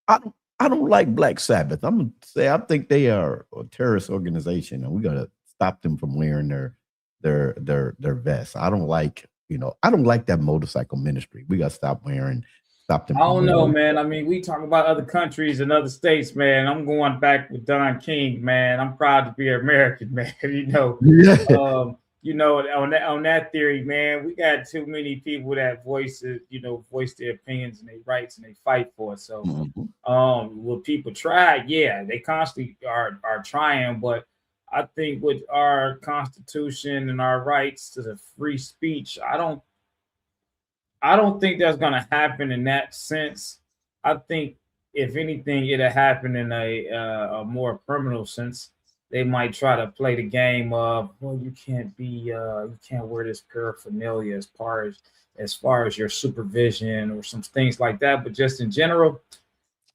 I don't like Black Sabbath. I'm gonna say I think they are a terrorist organization, and we gotta stop them from wearing their vests. I don't like that motorcycle ministry. We gotta stop them. I don't know, man. I mean, we talk about other countries and other states, man. I'm going back with Don King, man. I'm proud to be American, man. Yeah. On that theory, man, we got too many people that voice their opinions and their rights and they fight for it. So, will people try? Yeah, they constantly are trying, but I think with our Constitution and our rights to the free speech, I don't think that's going to happen in that sense. I think if anything, it'll happen in a more criminal sense. They might try to play the game of, well, you can't wear this paraphernalia as far as your supervision or some things like that. But just in general,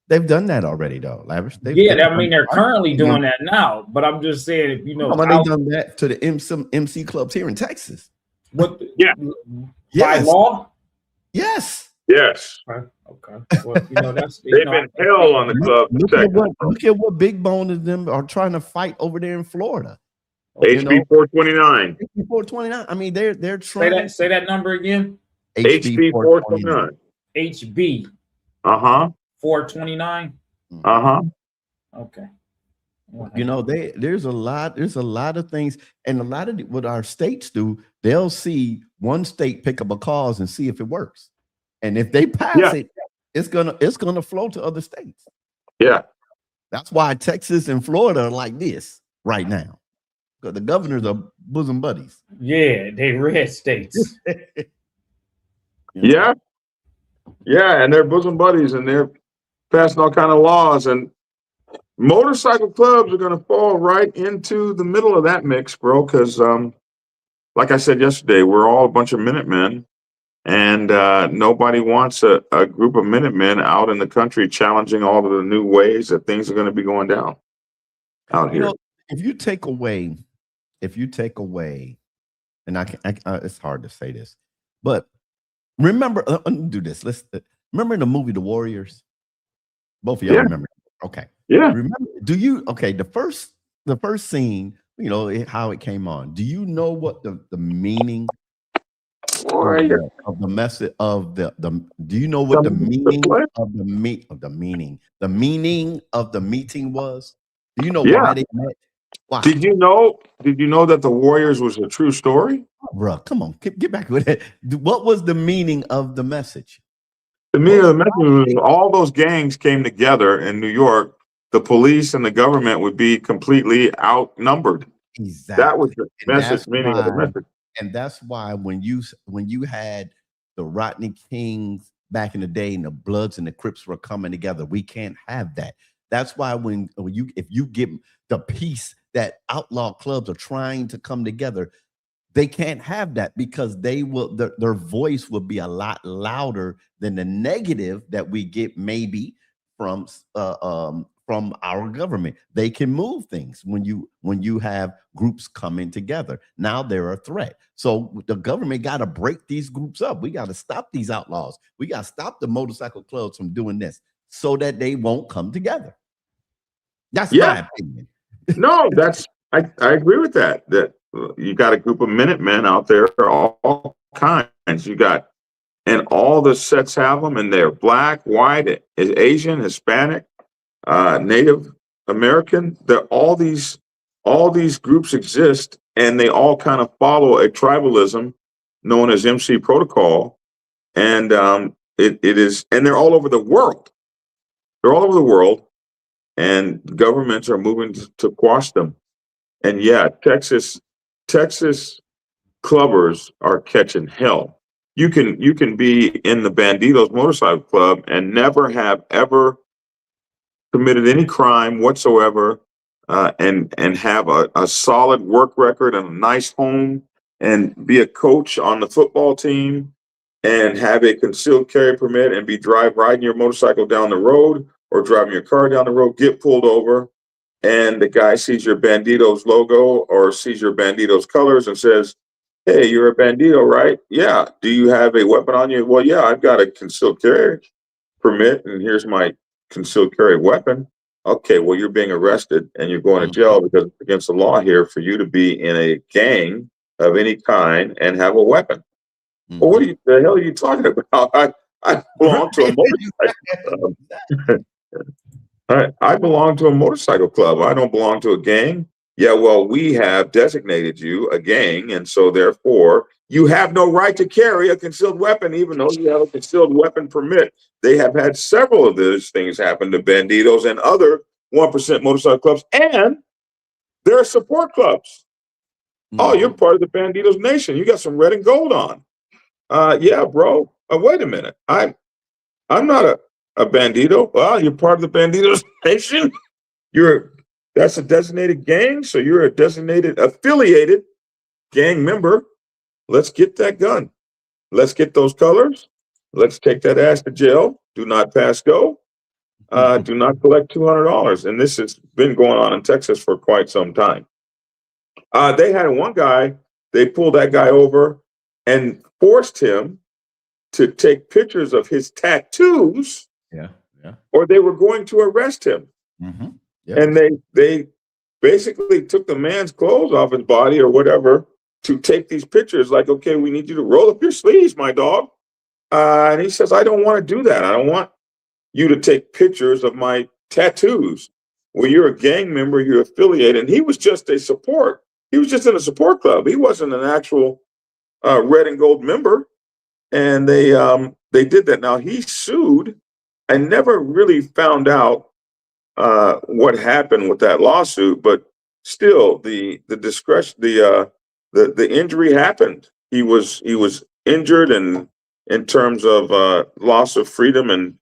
they've done that already, though. Lavish. I mean, they're currently doing that now. But I'm just saying, if you know, they've done that to the some MC clubs here in Texas. What? Yeah. By law? Yes. Yes. Okay. Well, you know, that's they've been hell on the club. Look at what Big Bone and them are trying to fight over there in Florida. HB 429. HB 429. I mean, they're trying. Say that number again. HB 429. HB. 429. Okay. You know, there's a lot of things, and a lot of what our states do, they'll see one state pick up a cause and see if it works. And if they pass it, it's gonna flow to other states. Yeah. That's why Texas and Florida are like this right now. Because the governors are bosom buddies. Yeah, they red states. Yeah. Yeah, and they're bosom buddies, and they're passing all kind of laws, and motorcycle clubs are going to fall right into the middle of that mix, bro, because like I said yesterday, we're all a bunch of Minutemen, and nobody wants a group of Minutemen out in the country challenging all of the new ways that things are going to be going down out here. You know, if you take away, and it's hard to say this, but remember, do this. Let's remember the movie The Warriors. Both of y'all remember. Okay. Yeah. Remember? The first scene, you know how it came on. Do you know what the meaning of the message of the do you know what the meaning of the meeting was? Do you know why they met? Why? Did you know that the Warriors was a true story? Oh, bro, come on, get back with it. What was the meaning of the message? The meaning of the message was all those gangs came together in New York. The police and the government would be completely outnumbered. Exactly. That was the message, meaning of the message. And that's why when you had the Rodney Kings back in the day and the Bloods and the Crips were coming together, we can't have that. That's why if you get the peace that outlaw clubs are trying to come together, they can't have that because their voice will be a lot louder than the negative that we get maybe from our government. They can move things when you have groups coming together. Now they're a threat. So the government got to break these groups up. We got to stop these outlaws. We got to stop the motorcycle clubs from doing this so that they won't come together. That's my opinion. No, I agree with that. That you got a group of Minutemen out there, all kinds. You got, and all the sets have them, and they're black, white, Asian, Hispanic, Native American. All these groups exist, and they all kind of follow a tribalism known as MC protocol, and it is, and they're all over the world. They're all over the world, and governments are moving to quash them. And yeah, Texas clubbers are catching hell. You can be in the Bandidos Motorcycle Club and never have ever committed any crime whatsoever, and have a solid work record and a nice home, and be a coach on the football team, and have a concealed carry permit, and be riding your motorcycle down the road or driving your car down the road, get pulled over, and the guy sees your Bandidos logo or sees your Bandidos colors and says, "Hey, you're a Bandito, right? Yeah. Do you have a weapon on you?" "Well, yeah, I've got a concealed carry permit, and here's my concealed carry weapon." "Okay, well, you're being arrested and you're going to jail because it's against the law here for you to be in a gang of any kind and have a weapon." Well, what the hell are you talking about? I belong to a motorcycle club. I belong to a motorcycle club. I don't belong to a gang. "Yeah, well, we have designated you a gang, and so therefore you have no right to carry a concealed weapon, even though you have a concealed weapon permit." They have had several of those things happen to Bandidos and other 1% motorcycle clubs, and there are support clubs. "Oh, you're part of the Bandidos Nation. You got some red and gold on." Yeah, bro. Wait a minute. I'm not a bandito? Well, you're part of the Banditos Nation. That's a designated gang, so you're a designated affiliated gang member. Let's get that gun. Let's get those colors. Let's take that ass to jail. Do not pass go. Do not collect $200. And this has been going on in Texas for quite some time. They had one guy, they pulled that guy over and forced him to take pictures of his tattoos. Yeah. Or they were going to arrest him. Mm-hmm. Yep. And they basically took the man's clothes off his body or whatever to take these pictures. Like, okay, we need you to roll up your sleeves, my dog. And he says, I don't want to do that. I don't want you to take pictures of my tattoos. Well, you're a gang member, you're affiliated. And he was just a support. He was just in a support club. He wasn't an actual red and gold member. And they did that. Now, he sued. I never really found out what happened with that lawsuit, but still the discretion, the injury happened. He was injured and in terms of loss of freedom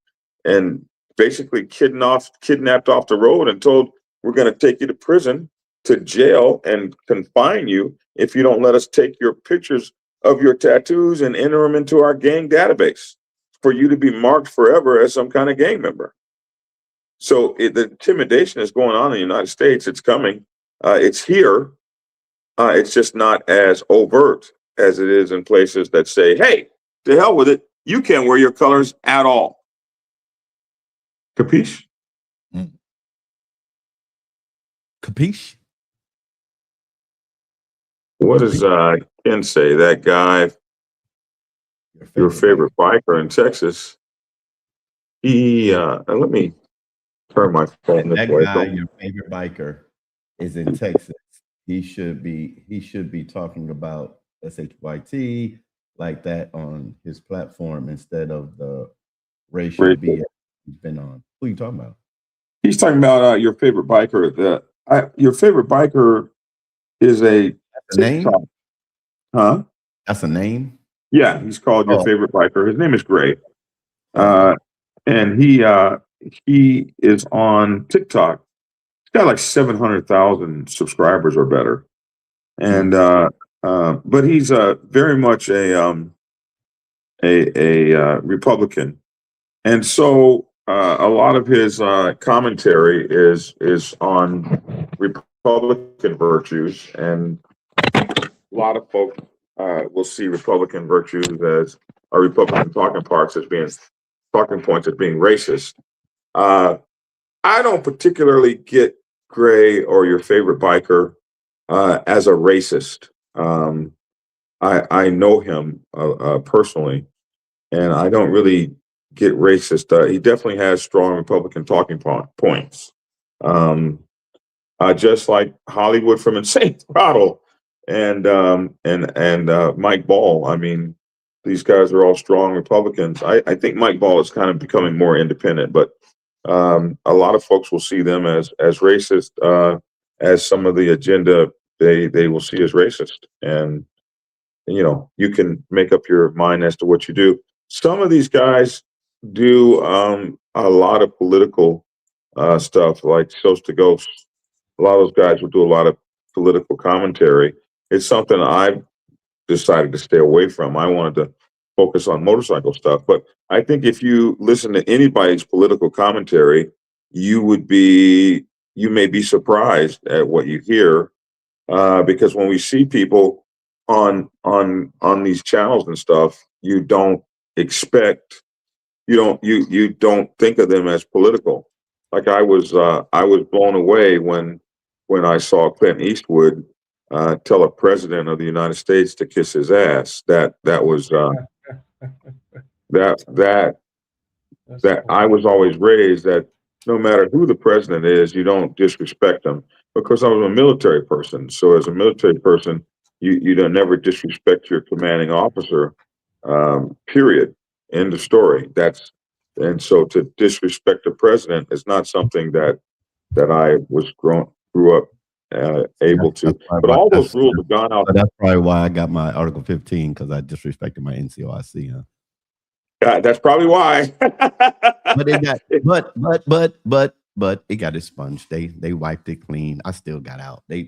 and basically kidnapped off the road and told, we're going to take you to prison, to jail, and confine you if you don't let us take your pictures of your tattoos and enter them into our gang database for you to be marked forever as some kind of gang member. So the intimidation is going on in the United States. It's coming. It's here. It's just not as overt as it is in places that say, hey, to hell with it. You can't wear your colors at all. Capiche? Capiche? What does Ken say? That guy, your favorite biker in Texas, he, let me turn my phone this that way. guy, your favorite biker, is in Texas. He should be talking about SHYT like that on his platform instead of the racial BS he's been on. Who are you talking about? He's talking about your favorite biker. Your favorite biker is a name? Huh? That's a name? Yeah, he's called your favorite biker. His name is Gray. And he is on TikTok. He's got like 700,000 subscribers or better. And but he's very much a Republican. And so a lot of his commentary is on Republican virtues, and a lot of folks will see Republican virtues as or Republican talking points as being racist. I don't particularly get Gray or your favorite biker as a racist. I know him personally, and I don't really get racist. He definitely has strong Republican talking points. Just like Hollywood from Insane Throttle and Mike Ball. I mean, these guys are all strong Republicans. I think Mike Ball is kind of becoming more independent, but a lot of folks will see them as racist, as some of the agenda they will see as racist. And, you know, you can make up your mind as to what you do. Some of these guys do a lot of political stuff, like Toast to Ghost. A lot of those guys will do a lot of political commentary. It's something I've decided to stay away from. I wanted to focus on motorcycle stuff. But I think if you listen to anybody's political commentary, you may be surprised at what you hear, because when we see people on these channels and stuff, you don't think of them as political. Like I was blown away when I saw Clint Eastwood tell a president of the United States to kiss his ass. That was that I was always raised that no matter who the president is, you don't disrespect them, because I was a military person. So as a military person, you don't never disrespect your commanding officer, period. End of story. And so to disrespect the president is not something that I was grew up able to. But all those rules have gone out. That's probably why I got my Article 15, because I disrespected my NCOIC. Huh? That's probably why. But it got, but it got expunged. They wiped it clean. I still got out. I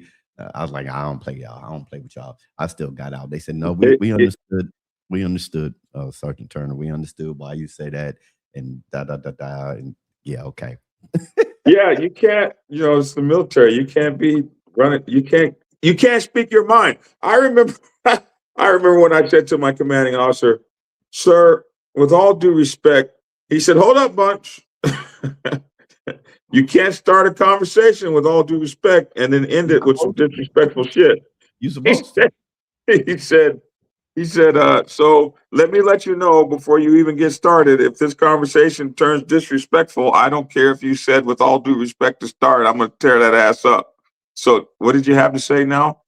was like, I don't play y'all. I don't play with y'all. I still got out. They said, no, we understood. We understood, Sergeant Turner. We understood why you say that, and da da da da. And yeah, okay. Yeah, you can't. It's the military. You can't be running. You can't speak your mind. I remember. I remember when I said to my commanding officer, "Sir, with all due respect," he said, "Hold up, Bunch. You can't start a conversation with all due respect and then end it with some disrespectful shit." You supposed to. He said, so let me let you know before you even get started. If this conversation turns disrespectful, I don't care if you said with all due respect to start, I'm going to tear that ass up. So what did you have to say now?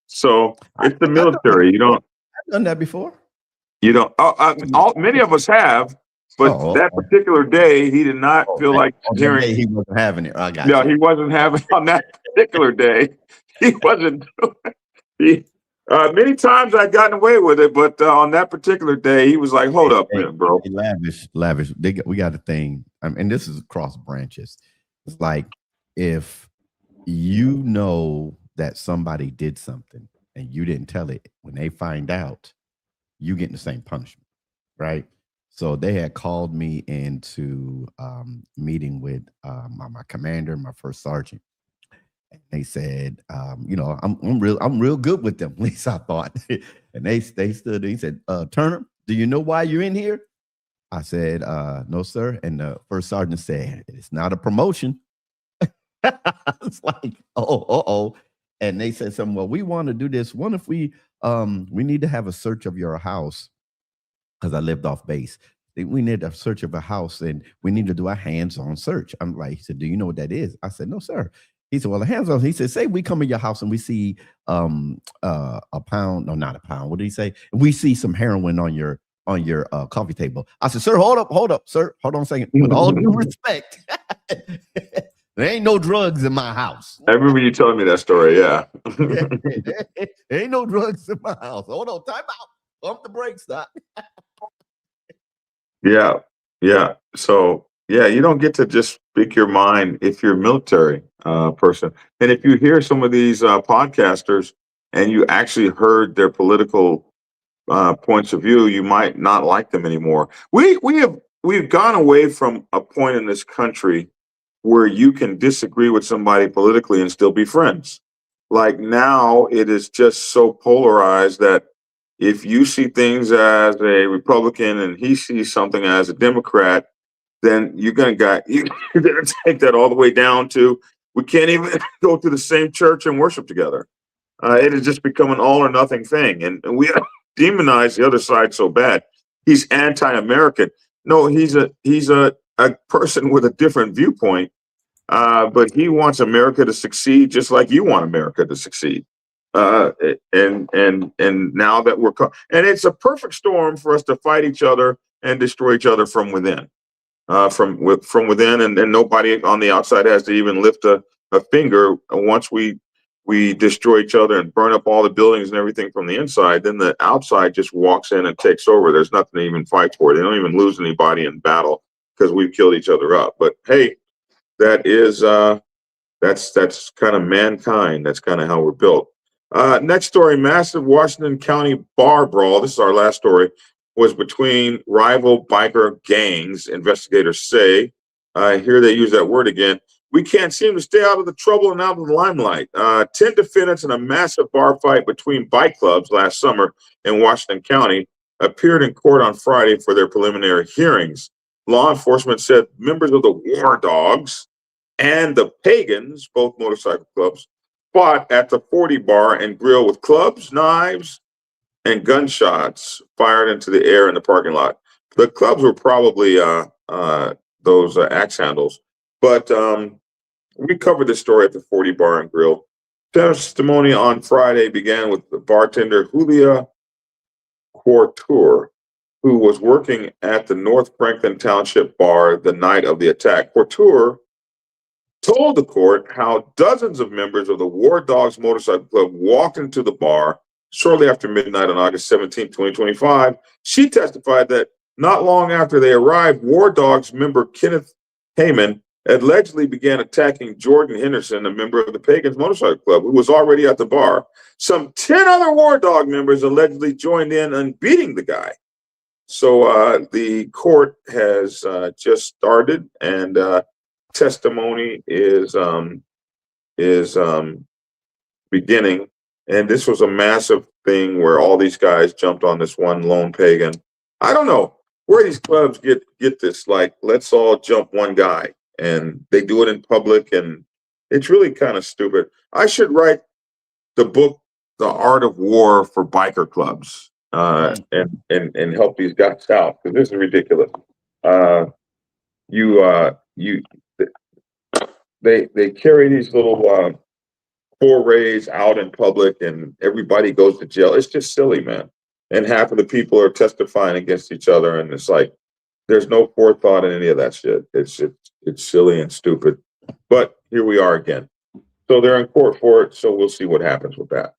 So it's the military. I've done that before. Many of us have, but that particular day, he did not feel like hearing. He wasn't having it. I got No, you. he wasn't having on that particular day. He wasn't. Many times I'd gotten away with it, but on that particular day, he was like, "Hold up, man, bro." Lavish. We got a thing, and this is across branches. It's like if you know that somebody did something and you didn't tell it, when they find out, you get the same punishment, right? So they had called me into meeting with my commander, my first sergeant. They said, I'm real good with them. At least I thought. And they stood there. He said, Turner, do you know why you're in here? I said, no, sir. And the first sergeant said, it's not a promotion. It's like, oh. And they said something, well, we want to do this. What if we need to have a search of your house? Because I lived off base. We need a search of a house and we need to do a hands-on search. I'm like, he said, do you know what that is? I said, no, sir. He said, well, a hands-on. He said, say we come in your house and we see a pound, no, not a pound. What did he say? We see some heroin on your coffee table. I said, sir, hold up, sir. Hold on a second. With all due respect, there ain't no drugs in my house. I remember you telling me that story. Yeah. There ain't no drugs in my house. Hold on, time out. Bump the brakes, Doc. Yeah. So yeah, you don't get to just speak your mind if you're a military person. And if you hear some of these podcasters and you actually heard their political points of view, you might not like them anymore. We've gone away from a point in this country where you can disagree with somebody politically and still be friends. Like now, it is just so polarized that if you see things as a Republican and he sees something as a Democrat, then you're gonna take that all the way down to we can't even go to the same church and worship together. It has just become an all or nothing thing, and we demonize the other side so bad. He's anti-American. No, he's a person with a different viewpoint, but he wants America to succeed just like you want America to succeed. And now that and it's a perfect storm for us to fight each other and destroy each other from within. From within, and nobody on the outside has to even lift a finger. Once we destroy each other and burn up all the buildings and everything from the inside, then the outside just walks in and takes over. There's nothing to even fight for. They don't even lose anybody in battle because we've killed each other up. But hey, that is that's kind of mankind. That's kind of how we're built. Next story: massive Washington County bar brawl. This is our last story. Was between rival biker gangs, investigators say. Here they use that word again. We can't seem to stay out of the trouble and out of the limelight. 10 defendants in a massive bar fight between bike clubs last summer in Washington County appeared in court on Friday for their preliminary hearings. Law enforcement said members of the War Dogs and the Pagans, both motorcycle clubs, fought at the 40 Bar and Grill with clubs, knives, and gunshots fired into the air in the parking lot. The clubs were probably those axe handles, but we covered this story at the 40 Bar and Grill. Testimony on Friday began with the bartender Julia Courtour, who was working at the North Franklin Township Bar the night of the attack. Courtour told the court how dozens of members of the War Dogs Motorcycle Club walked into the bar shortly after midnight on August 17, 2025. She testified that not long after they arrived, War Dogs member Kenneth Heyman allegedly began attacking Jordan Henderson, a member of the Pagans Motorcycle Club, who was already at the bar. Some 10 other War Dog members allegedly joined in on beating the guy. So the court has just started, and testimony is beginning. And this was a massive thing where all these guys jumped on this one lone pagan. I don't know where these clubs get this, like, let's all jump one guy, and they do it in public, and it's really kind of stupid. I should write the book, The Art of War for Biker Clubs, and help these guys out, because this is ridiculous. They carry these little forays out in public, and everybody goes to jail. It's just silly, man. And half of the people are testifying against each other, and it's like there's no forethought in any of that shit. It's silly and stupid. But here we are again. So they're in court for it. So we'll see what happens with that.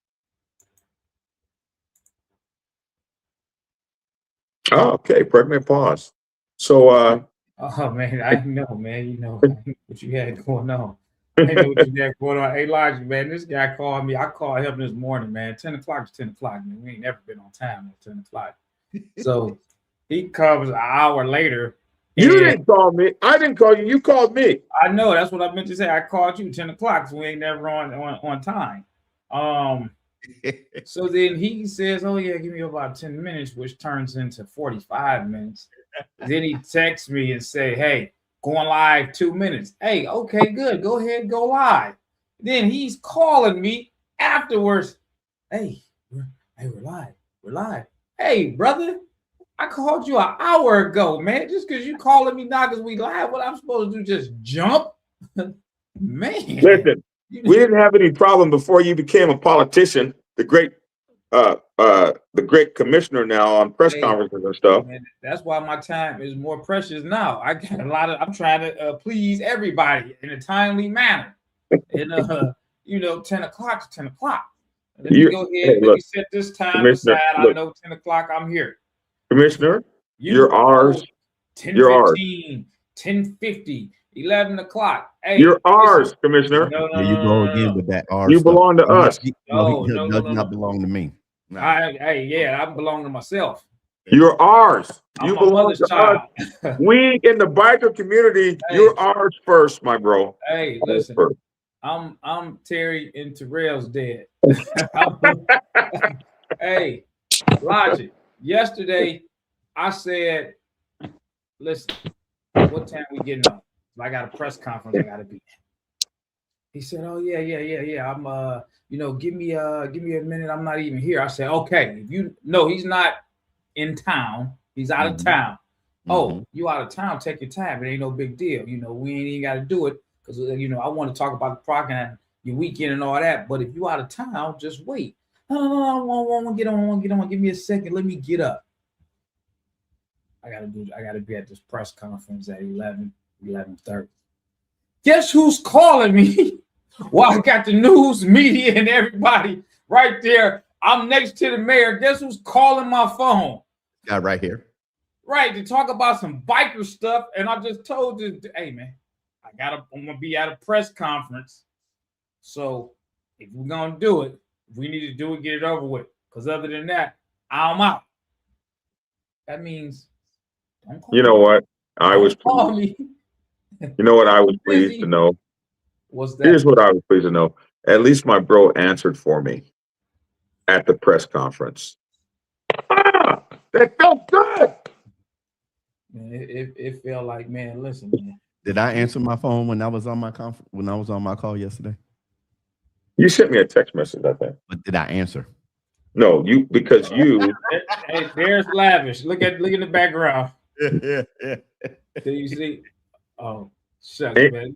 Oh, okay. Pregnant pause. So oh man, I know, man. You know what you had going on. I know what you got going on. Hey, Elijah, man, this guy called me. I called him this morning, man. 10 o'clock is 10 o'clock, man. We ain't never been on time at 10 o'clock. So he comes an hour later. You didn't call me. I didn't call you. You called me. I know. That's what I meant to say. I called you 10 o'clock, so we ain't never on time. So then he says, oh, yeah, give me about 10 minutes, which turns into 45 minutes. Then he texts me and say, hey, going live 2 minutes. Hey, okay, good. Go ahead, go live. Then he's calling me afterwards. Hey, we're live. We're live. Hey, brother, I called you an hour ago, man. Just because you calling me now because we live, what I'm supposed to do, just jump? Man. Listen, we didn't have any problem before you became a politician. The great commissioner now on press conferences and stuff. Man, that's why my time is more precious now. I got I'm trying to please everybody in a timely manner. And 10 o'clock to 10 o'clock. Let me go ahead. Let me set this time aside. I know 10 o'clock I'm here. Commissioner, you're ours. 10:15, 10:50, 11 o'clock. Hey, you're ours, Commissioner. No, you go again with that R. You belong to us. No, does not belong to me. No. I belong to myself. You're ours. You I'm belong to us. We in the biker community, you're ours first, my bro. Hey, listen, I'm Terry and Terrell's dad. Hey, Logic. Yesterday, I said, listen, what time we getting on? I got a press conference I gotta be at. He said, oh, yeah. I'm give me a minute. I'm not even here. I said, okay, he's not in town, he's out of town. Oh, you out of town, take your time. It ain't no big deal. We ain't even gotta do it because I want to talk about the proc and your weekend and all that. But if you out of town, just wait. No, I want to get on. Give me a second. Let me get up. I gotta be at this press conference at 11:30. Guess who's calling me? Well, I got the news, media, and everybody right there. I'm next to the mayor. Guess who's calling my phone? Guy right here. Right, to talk about some biker stuff. And I just told this, hey man, I'm gonna be at a press conference. So if we're gonna do it, we need to do it, get it over with. Because other than that, I'm out. That means don't call you know me. what? I was call me. You know what I was pleased to know? What's that? Here's what I was pleased to know. At least my bro answered for me at the press conference. That felt good. Man, it felt like, man, listen, man. Did I answer my phone when I was on my call yesterday? You sent me a text message, I think. But did I answer? No, because you. Hey, there's Lavish. Look in the background. Yeah. Do you see? Oh, shucks, man.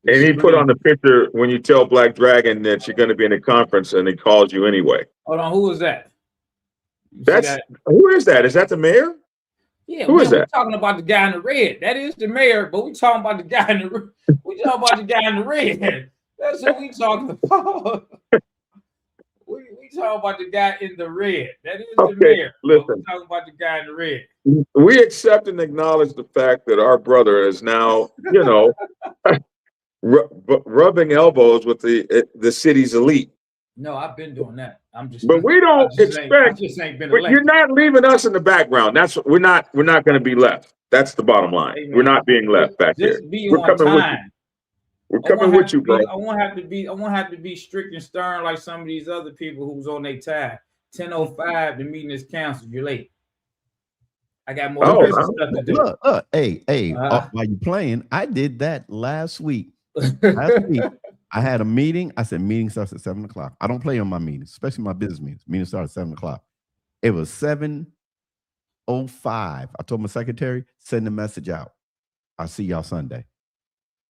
And he put on the picture when you tell Black Dragon that you're going to be in a conference, and he calls you anyway. Hold on, who is that? Who is that? Is that the mayor? Yeah, who is that? We're talking about the guy in the red. That is the mayor, but we talking about the guy in the red. That's what we talking about. we talking about the guy in the red. That is Okay, the mayor. listen. We're talking about the guy in the red. We accept and acknowledge the fact that our brother is now, rubbing elbows with the city's elite. No, I've been doing that. I'm just. But we don't I expect. just ain't been You're elected. not leaving us in the background. That's we're not going to be left. That's the bottom line. Hey, man, we're not being left back here. Just be We're on coming with you. time. We're coming with you, bro. I won't have to be strict and stern like some of these other people who's on their time. 10:05, the meeting is canceled. You're late. I got more business stuff to do. Look, hey, while you playing, I did that last week. I had a meeting. I said meeting starts at 7:00. I don't play on my meetings, especially my business meetings. Meeting starts at 7:00. It was 7:05. I told my secretary, send the message out. I'll see y'all Sunday.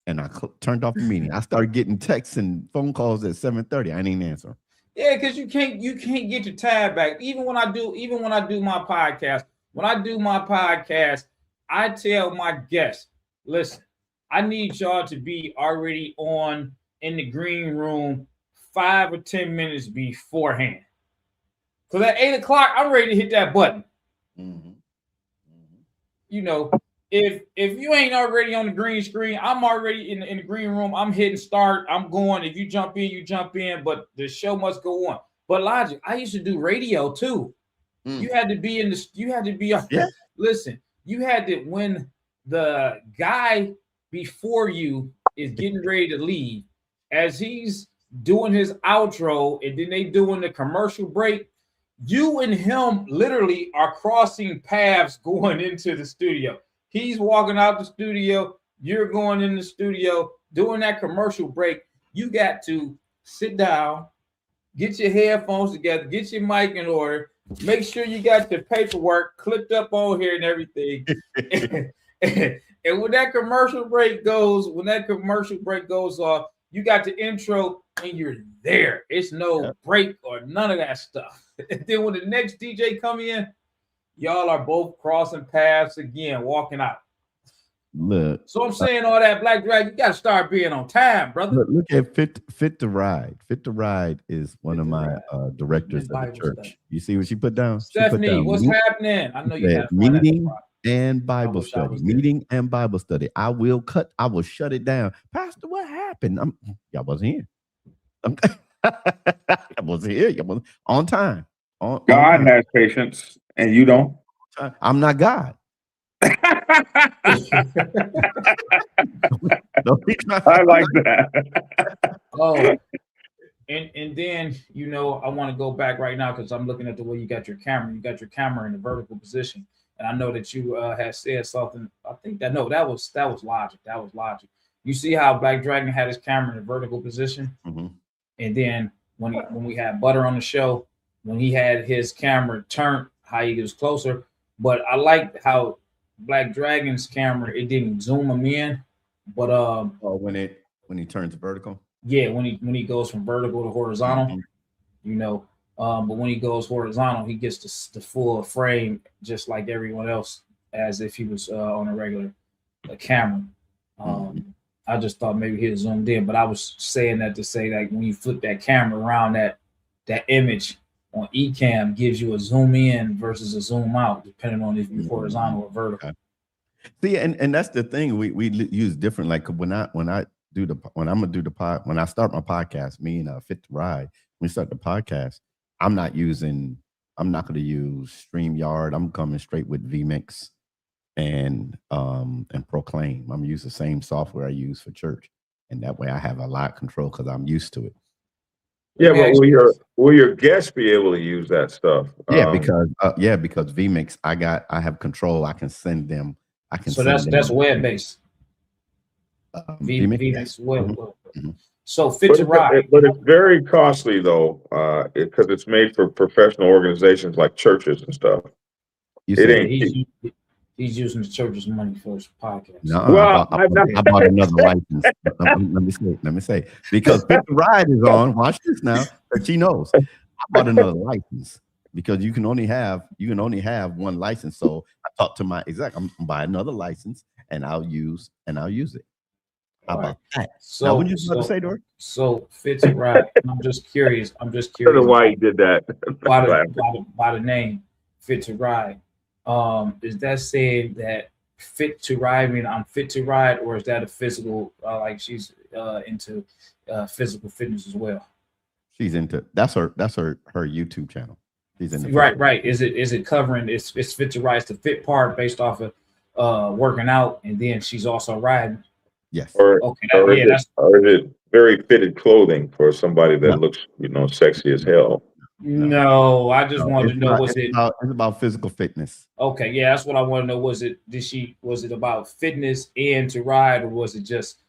And I turned off the meeting. I started getting texts and phone calls at 7:30. I didn't even answer. Yeah, because you can't get your tab back. Even when I do my podcast, I tell my guests, listen, I need y'all to be already on in the green room 5 or 10 minutes beforehand. Because at 8:00, I'm ready to hit that button. Mm-hmm. If you ain't already on the green screen, I'm already in the green room. I'm hitting start. I'm going. If you jump in, you jump in. But the show must go on. But Logic, I used to do radio too. You had to be listen, you had to, when the guy before you is getting ready to leave, as he's doing his outro, and then they doing the commercial break, you and him literally are crossing paths going into the studio. He's walking out the studio, you're going in the studio, doing that commercial break. You got to sit down, get your headphones together, get your mic in order, make sure you got your paperwork clipped up on here and everything. And when that commercial break goes off, you got the intro and you're there. It's no break or none of that stuff. And then when the next DJ come in, y'all are both crossing paths again, walking out. Look. So I'm saying all that, Black Dragon, you got to start being on time, brother. Look at Fit to Ride. Fit to Ride is one of my directors of the church. Study. You see what she put down? Stephanie, what's happening? I know you have meeting and Bible study. Meeting and Bible study. I will shut it down. Pastor, what happened? Y'all wasn't here. I wasn't here. Y'all wasn't on time. God has patience, and you don't. I'm not God. I like that. And then I want to go back right now because I'm looking at the way you got your camera. You got your camera in the vertical position, and I know that you had said something. I think that was Logic. That was Logic. You see how Black Dragon had his camera in the vertical position, and then when we had Butter on the show, when he had his camera turned, how he was closer. But I liked how Black Dragon's camera, it didn't zoom him in, but when he turns vertical, when he goes from vertical to horizontal, but when he goes horizontal, he gets the full frame just like everyone else, as if he was on a regular camera. I just thought maybe he zoomed in, but I was saying that to say that when you flip that camera around, that image on eCam gives you a zoom in versus a zoom out, depending on if you're horizontal or vertical. See, and that's the thing we use different. Like when I start my podcast, me and Fit to Ride, when we start the podcast, I'm not going to use StreamYard. I'm coming straight with vMix and Proclaim. I'm using the same software I use for church, and that way I have a lot of control because I'm used to it. Yeah, but will your guests be able to use that stuff? Yeah, because vMix, I have control. I can send them. So that's web based. vMix web. So Fit to Ride. But it's very costly though, because it's made for professional organizations like churches and stuff. He's using the church's money for his podcast. No, well, I bought another license. Let me say, because Fit to Ride is on. Watch this now, but she knows. I bought another license because you can only have one license. So I talked to my exec. I'm buy another license and I'll use it. How All right. about that? So, Now, what you about to say, Dory? so fit to ride. I'm just curious. I'm just I don't know curious why he did that. by the name fit to ride. Is that saying that fit to ride mean I'm fit to ride, or is that a physical like she's into physical fitness as well? She's into her YouTube channel. She's into Right. Is it covering it's fit to ride, it's the fit part based off of working out, and then she's also riding. Yes. Okay. Or Yeah, is it very fitted clothing for somebody that looks, sexy as hell? no, I just wanted to know, it's about physical fitness. Okay, yeah, that's what I want to know. Was it about fitness and to ride, or was it just,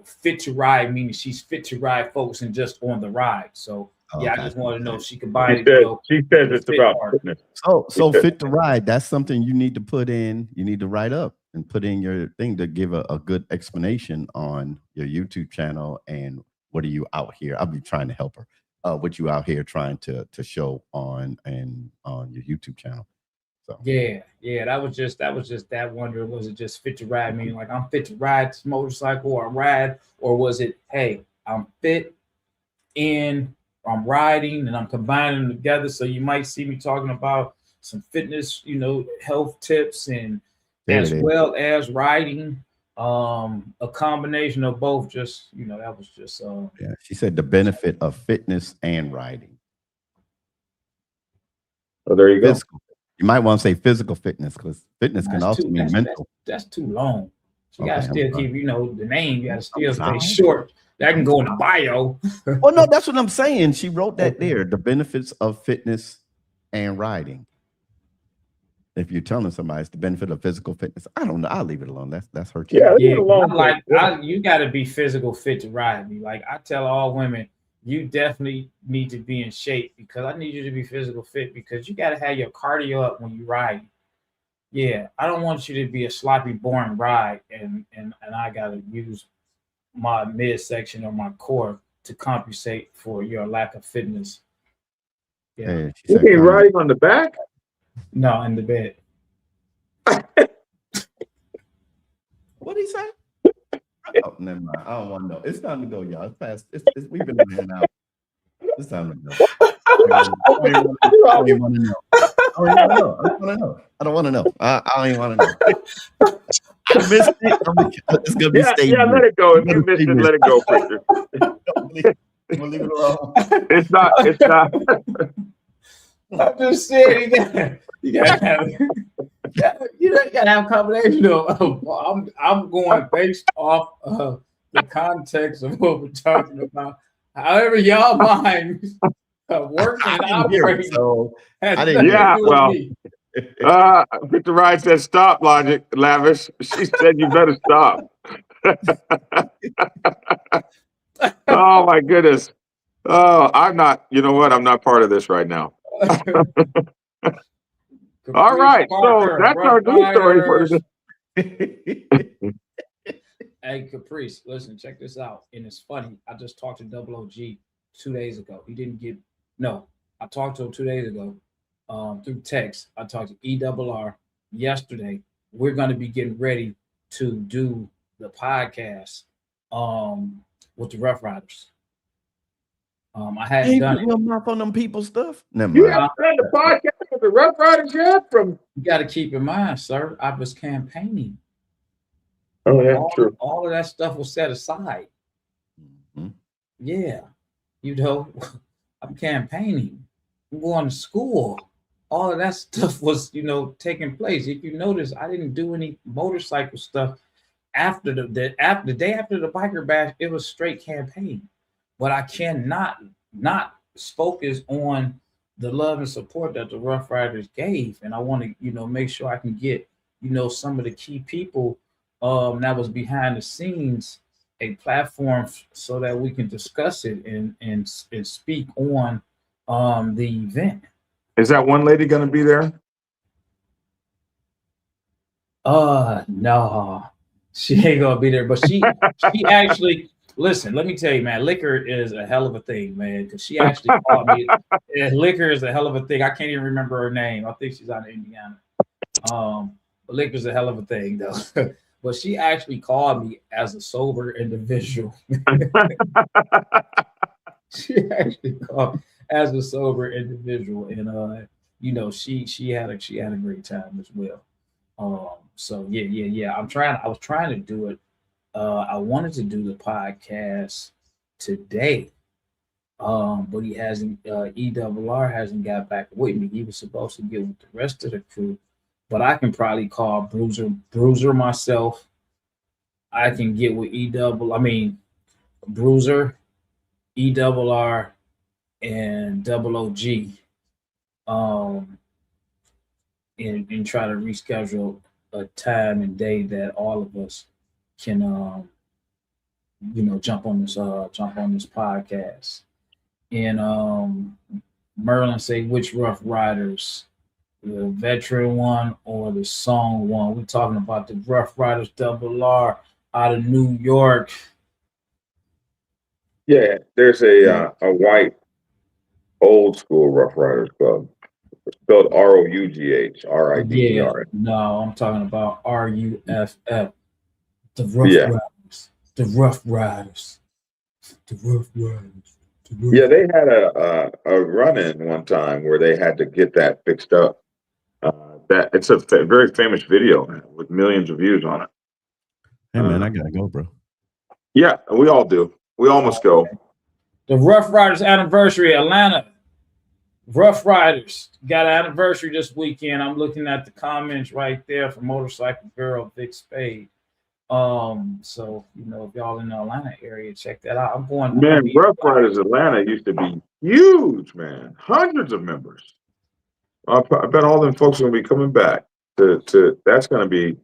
fit to ride, meaning she's fit to ride focusing just on the ride? So yeah, I just wanted to know if she combined it. She says it's fit about part. fitness. So fit to ride, that's something you need to put in. You need to write up and put in your thing to give a good explanation on your YouTube channel and what are you out here. I'll be trying to help her. What you out here trying to show on your YouTube channel. So Yeah, that was just that wondering, was it just fit to ride, meaning like I'm fit to ride this motorcycle or ride, or was it, hey, I'm fit and I'm riding and I'm combining them together? So you might see me talking about some fitness, health tips and as well as riding, a combination of both. Just that was just yeah, she said the benefit of fitness and riding. Oh, there you go. You might want to say physical fitness, because fitness can also mean mental. That's too long. You gotta still keep, the name. You gotta still stay short. That can go in the bio. Well, no, that's what I'm saying. She wrote that there. The benefits of fitness and riding. If you're telling somebody it's the benefit of physical fitness, I don't know. I'll leave it alone. That's her. Yeah, you got to be physical fit to ride me. Like I tell all women, you definitely need to be in shape, because I need you to be physical fit, because you got to have your cardio up when you ride. Yeah, I don't want you to be a sloppy, boring ride, and I got to use my midsection or my core to compensate for your lack of fitness. Yeah, you mean riding on the back? No, in the bed. What did he say? Oh, never mind. I don't want to know. It's time to go, y'all. It's past. We've been in now. It's time to go. I don't even want to know. I don't want to know. I don't even want to know. I missed it. It's gonna be staged. Yeah, let it go. If you missed it, let it go, Preacher. I'm gonna leave it alone. It's not. I'm just saying, you gotta have a combination of. I'm going based off of the context of what we're talking about. However, y'all mind working and operating. So I didn't. Yeah, well, Victor Ryan said stop. Logic, Lavish. She said you better stop. Oh my goodness. Oh, I'm not. You know what? I'm not part of this right now. All right, so that's our news story for today. Hey, Caprice, listen, check this out. And it's funny. I just talked to Double OG 2 days ago. I talked to him 2 days ago through text. I talked to ERR yesterday. We're going to be getting ready to do the podcast with the Rough Riders. I hadn't done it. Your mouth on them people's stuff. Never You mind. haven't done the podcast with the Rough Riders yet? You got to keep in mind, sir, I was campaigning. Oh, yeah, true. All of that stuff was set aside. Mm-hmm. Yeah. I'm campaigning. I'm going to school. All of that stuff was, taking place. If you notice, I didn't do any motorcycle stuff after the day after the biker bash. It was straight campaign. But I cannot not focus on the love and support that the Rough Riders gave. And I want to, make sure I can get, some of the key people that was behind the scenes a platform so that we can discuss it and speak on the event. Is that one lady going to be there? No, she ain't gonna be there, but she actually, listen, let me tell you, man, liquor is a hell of a thing, man, because she actually called me. Liquor is a hell of a thing. I can't even remember her name. I think she's out of Indiana. But liquor is a hell of a thing, though. but she actually called me as a sober individual. She actually called as a sober individual, and you know, she had a great time as well. So yeah. I was trying to do it. I wanted to do the podcast today. But he hasn't. ERR hasn't got back with me. He was supposed to get with the rest of the crew, but I can probably call Bruiser myself. I can get with Bruiser, ERR, and Double OG, and try to reschedule a time and day that all of us can, jump on this podcast. And Merlin say, which Rough Riders, the veteran one or the song one? We're talking about the Rough Riders Double R out of New York. Yeah, there's a white old school Rough Riders club. It's spelled ROUGH, RIDER. Yeah, no, I'm talking about RUFF. The Rough Riders. The Rough Riders. The Rough Riders. Yeah, they had a run-in one time where they had to get that fixed up. That it's a very famous video with millions of views on it. Hey man, I gotta go, bro. Yeah, we all do. We all must go. The Rough Riders anniversary, Atlanta. Rough Riders got an anniversary this weekend. I'm looking at the comments right there from Motorcycle Girl, Vic Spade. So if y'all in the Atlanta area, check that out. I'm going. Man, Rough Riders Atlanta used to be huge, man. Hundreds of members. I bet all them folks are gonna be coming back. That's gonna be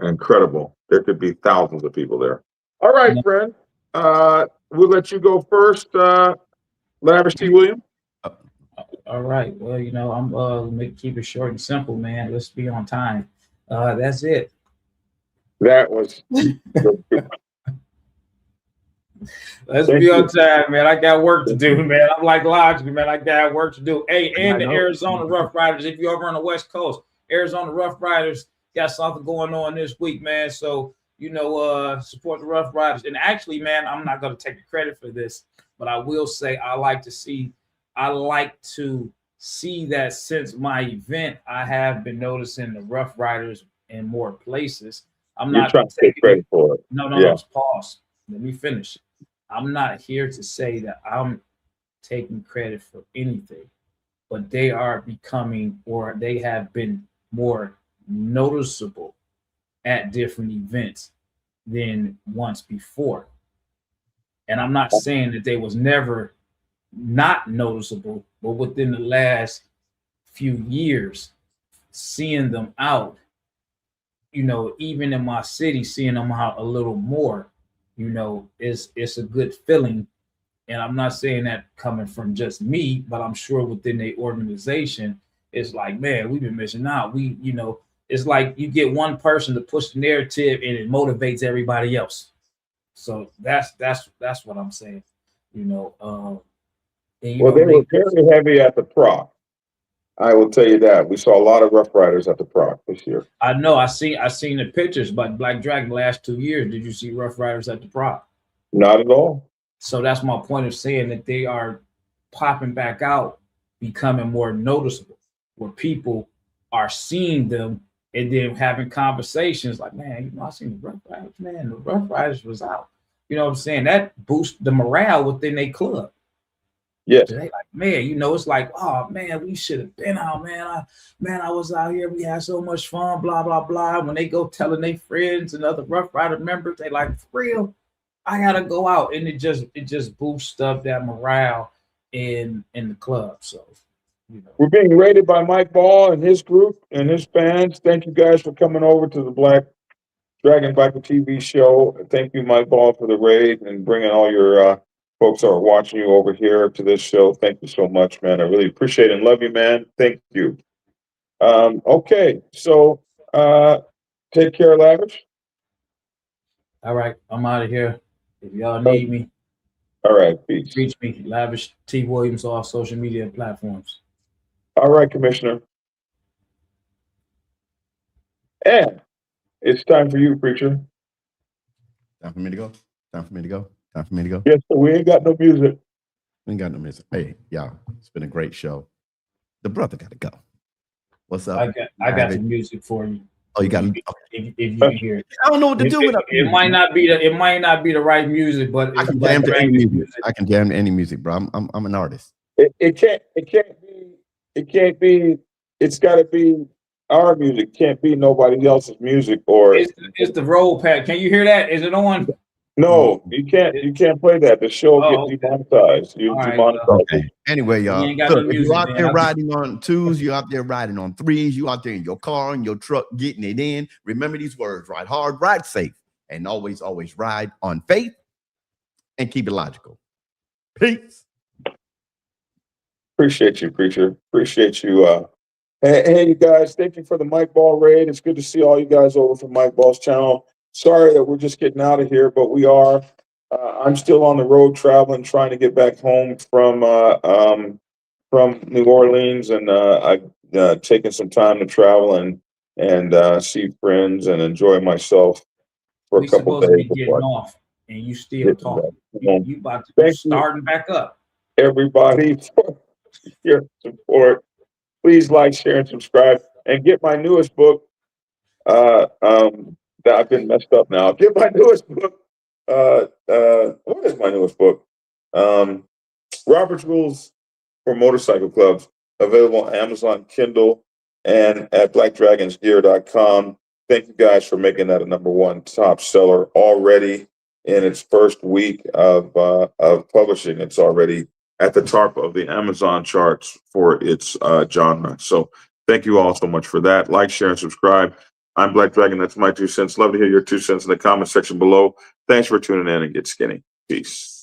incredible. There could be thousands of people there. All right, friend. We'll let you go first. Lavish T. William. All right. Well, I'm keep it short and simple, man. Let's be on time. That's it. That was. Let's be on time, man. I got work to do, man. I'm like Logic, man. I got work to do. Hey, and the Arizona Rough Riders, if you're over on the West Coast, Arizona Rough Riders got something going on this week, man. So, support the Rough Riders. And actually, man, I'm not going to take the credit for this, but I will say I like to see that since my event, I have been noticing the Rough Riders in more places. I'm not trying to take credit for it. No, pause. Let me finish. I'm not here to say that I'm taking credit for anything, but they are becoming, or they have been more noticeable at different events than once before. And I'm not saying that they was never not noticeable, but within the last few years, seeing them out, even in my city, seeing them out a little more, it's a good feeling. And I'm not saying that coming from just me, but I'm sure within the organization, it's like, man, we've been missing out. It's like you get one person to push the narrative and it motivates everybody else. So that's what I'm saying. Well, they were very heavy at the proc. I will tell you that. We saw a lot of Rough Riders at the proc this year. I know. I seen the pictures, but Black Dragon the last 2 years, did you see Rough Riders at the proc? Not at all. So that's my point of saying that they are popping back out, becoming more noticeable, where people are seeing them and then having conversations like, man, I seen the Rough Riders, man. The Rough Riders was out. You know what I'm saying? That boosts the morale within their club. Yes. They like, man, it's like, oh man, we should have been out, man. I was out here, we had so much fun, blah, blah, blah. When they go telling their friends and other Rough Rider members, they like, for real, I gotta go out. And it just boosts up that morale in the club. So we're being rated by Mike Ball and his group and his fans. Thank you guys for coming over to the Black Dragon Biker TV show. Thank you, Mike Ball, for the raid and bringing all your folks that are watching you over here to this show. Thank you so much, man. I really appreciate it and love you, man. Thank you. Okay, so take care, Lavish. All right, I'm out of here. If y'all need me, all right, peace. Reach me, Lavish T. Williams, all social media platforms. All right, Commissioner. And it's time for you, preacher. Time for me to go. Time for me to go. Time for me to go. Yes, sir, we ain't got no music. We ain't got no music. Hey, y'all, it's been a great show. The brother got to go. What's up? I got some music for you. Oh, you got. If you can hear it. I don't know what to do with it. It might not be the right music, but I can jam to any music. I can jam to any music, bro. I'm an artist. It can't be. It's got to be our music. Can't be nobody else's music. Or it's the roll pack. Can you hear that? Is it on? No, you can't. You can't play that. The show gets demonetized. You demonetized. Okay. Anyway, y'all. Look, if you're out there riding on 2s, you're out there riding on 3s, you out there in your car, in your truck, getting it in. Remember these words: ride hard, ride safe, and always ride on faith and keep it logical. Peace. Appreciate you, preacher. Appreciate you. Hey, you guys, thank you for the Mike Ball raid. It's good to see all you guys over from Mike Ball's channel. Sorry that we're just getting out of here, but we are. I'm still on the road traveling, trying to get back home from New Orleans, and I've taken some time to travel and see friends and enjoy myself for a couple days. Be getting off, and you still talking. You about to be starting back up. Everybody for your support. Please like, share, and subscribe, and get my newest book. That I've been messed up now. Get my newest book. What is my newest book? Robert's Rules for Motorcycle Clubs. Available on Amazon, Kindle, and at blackdragonsgear.com. Thank you guys for making that a #1 top seller already in its first week of publishing. It's already at the top of the Amazon charts for its genre. So thank you all so much for that. Like, share, and subscribe. I'm Black Dragon. That's my 2 cents. Love to hear your 2 cents in the comment section below. Thanks for tuning in, and get skinny. Peace.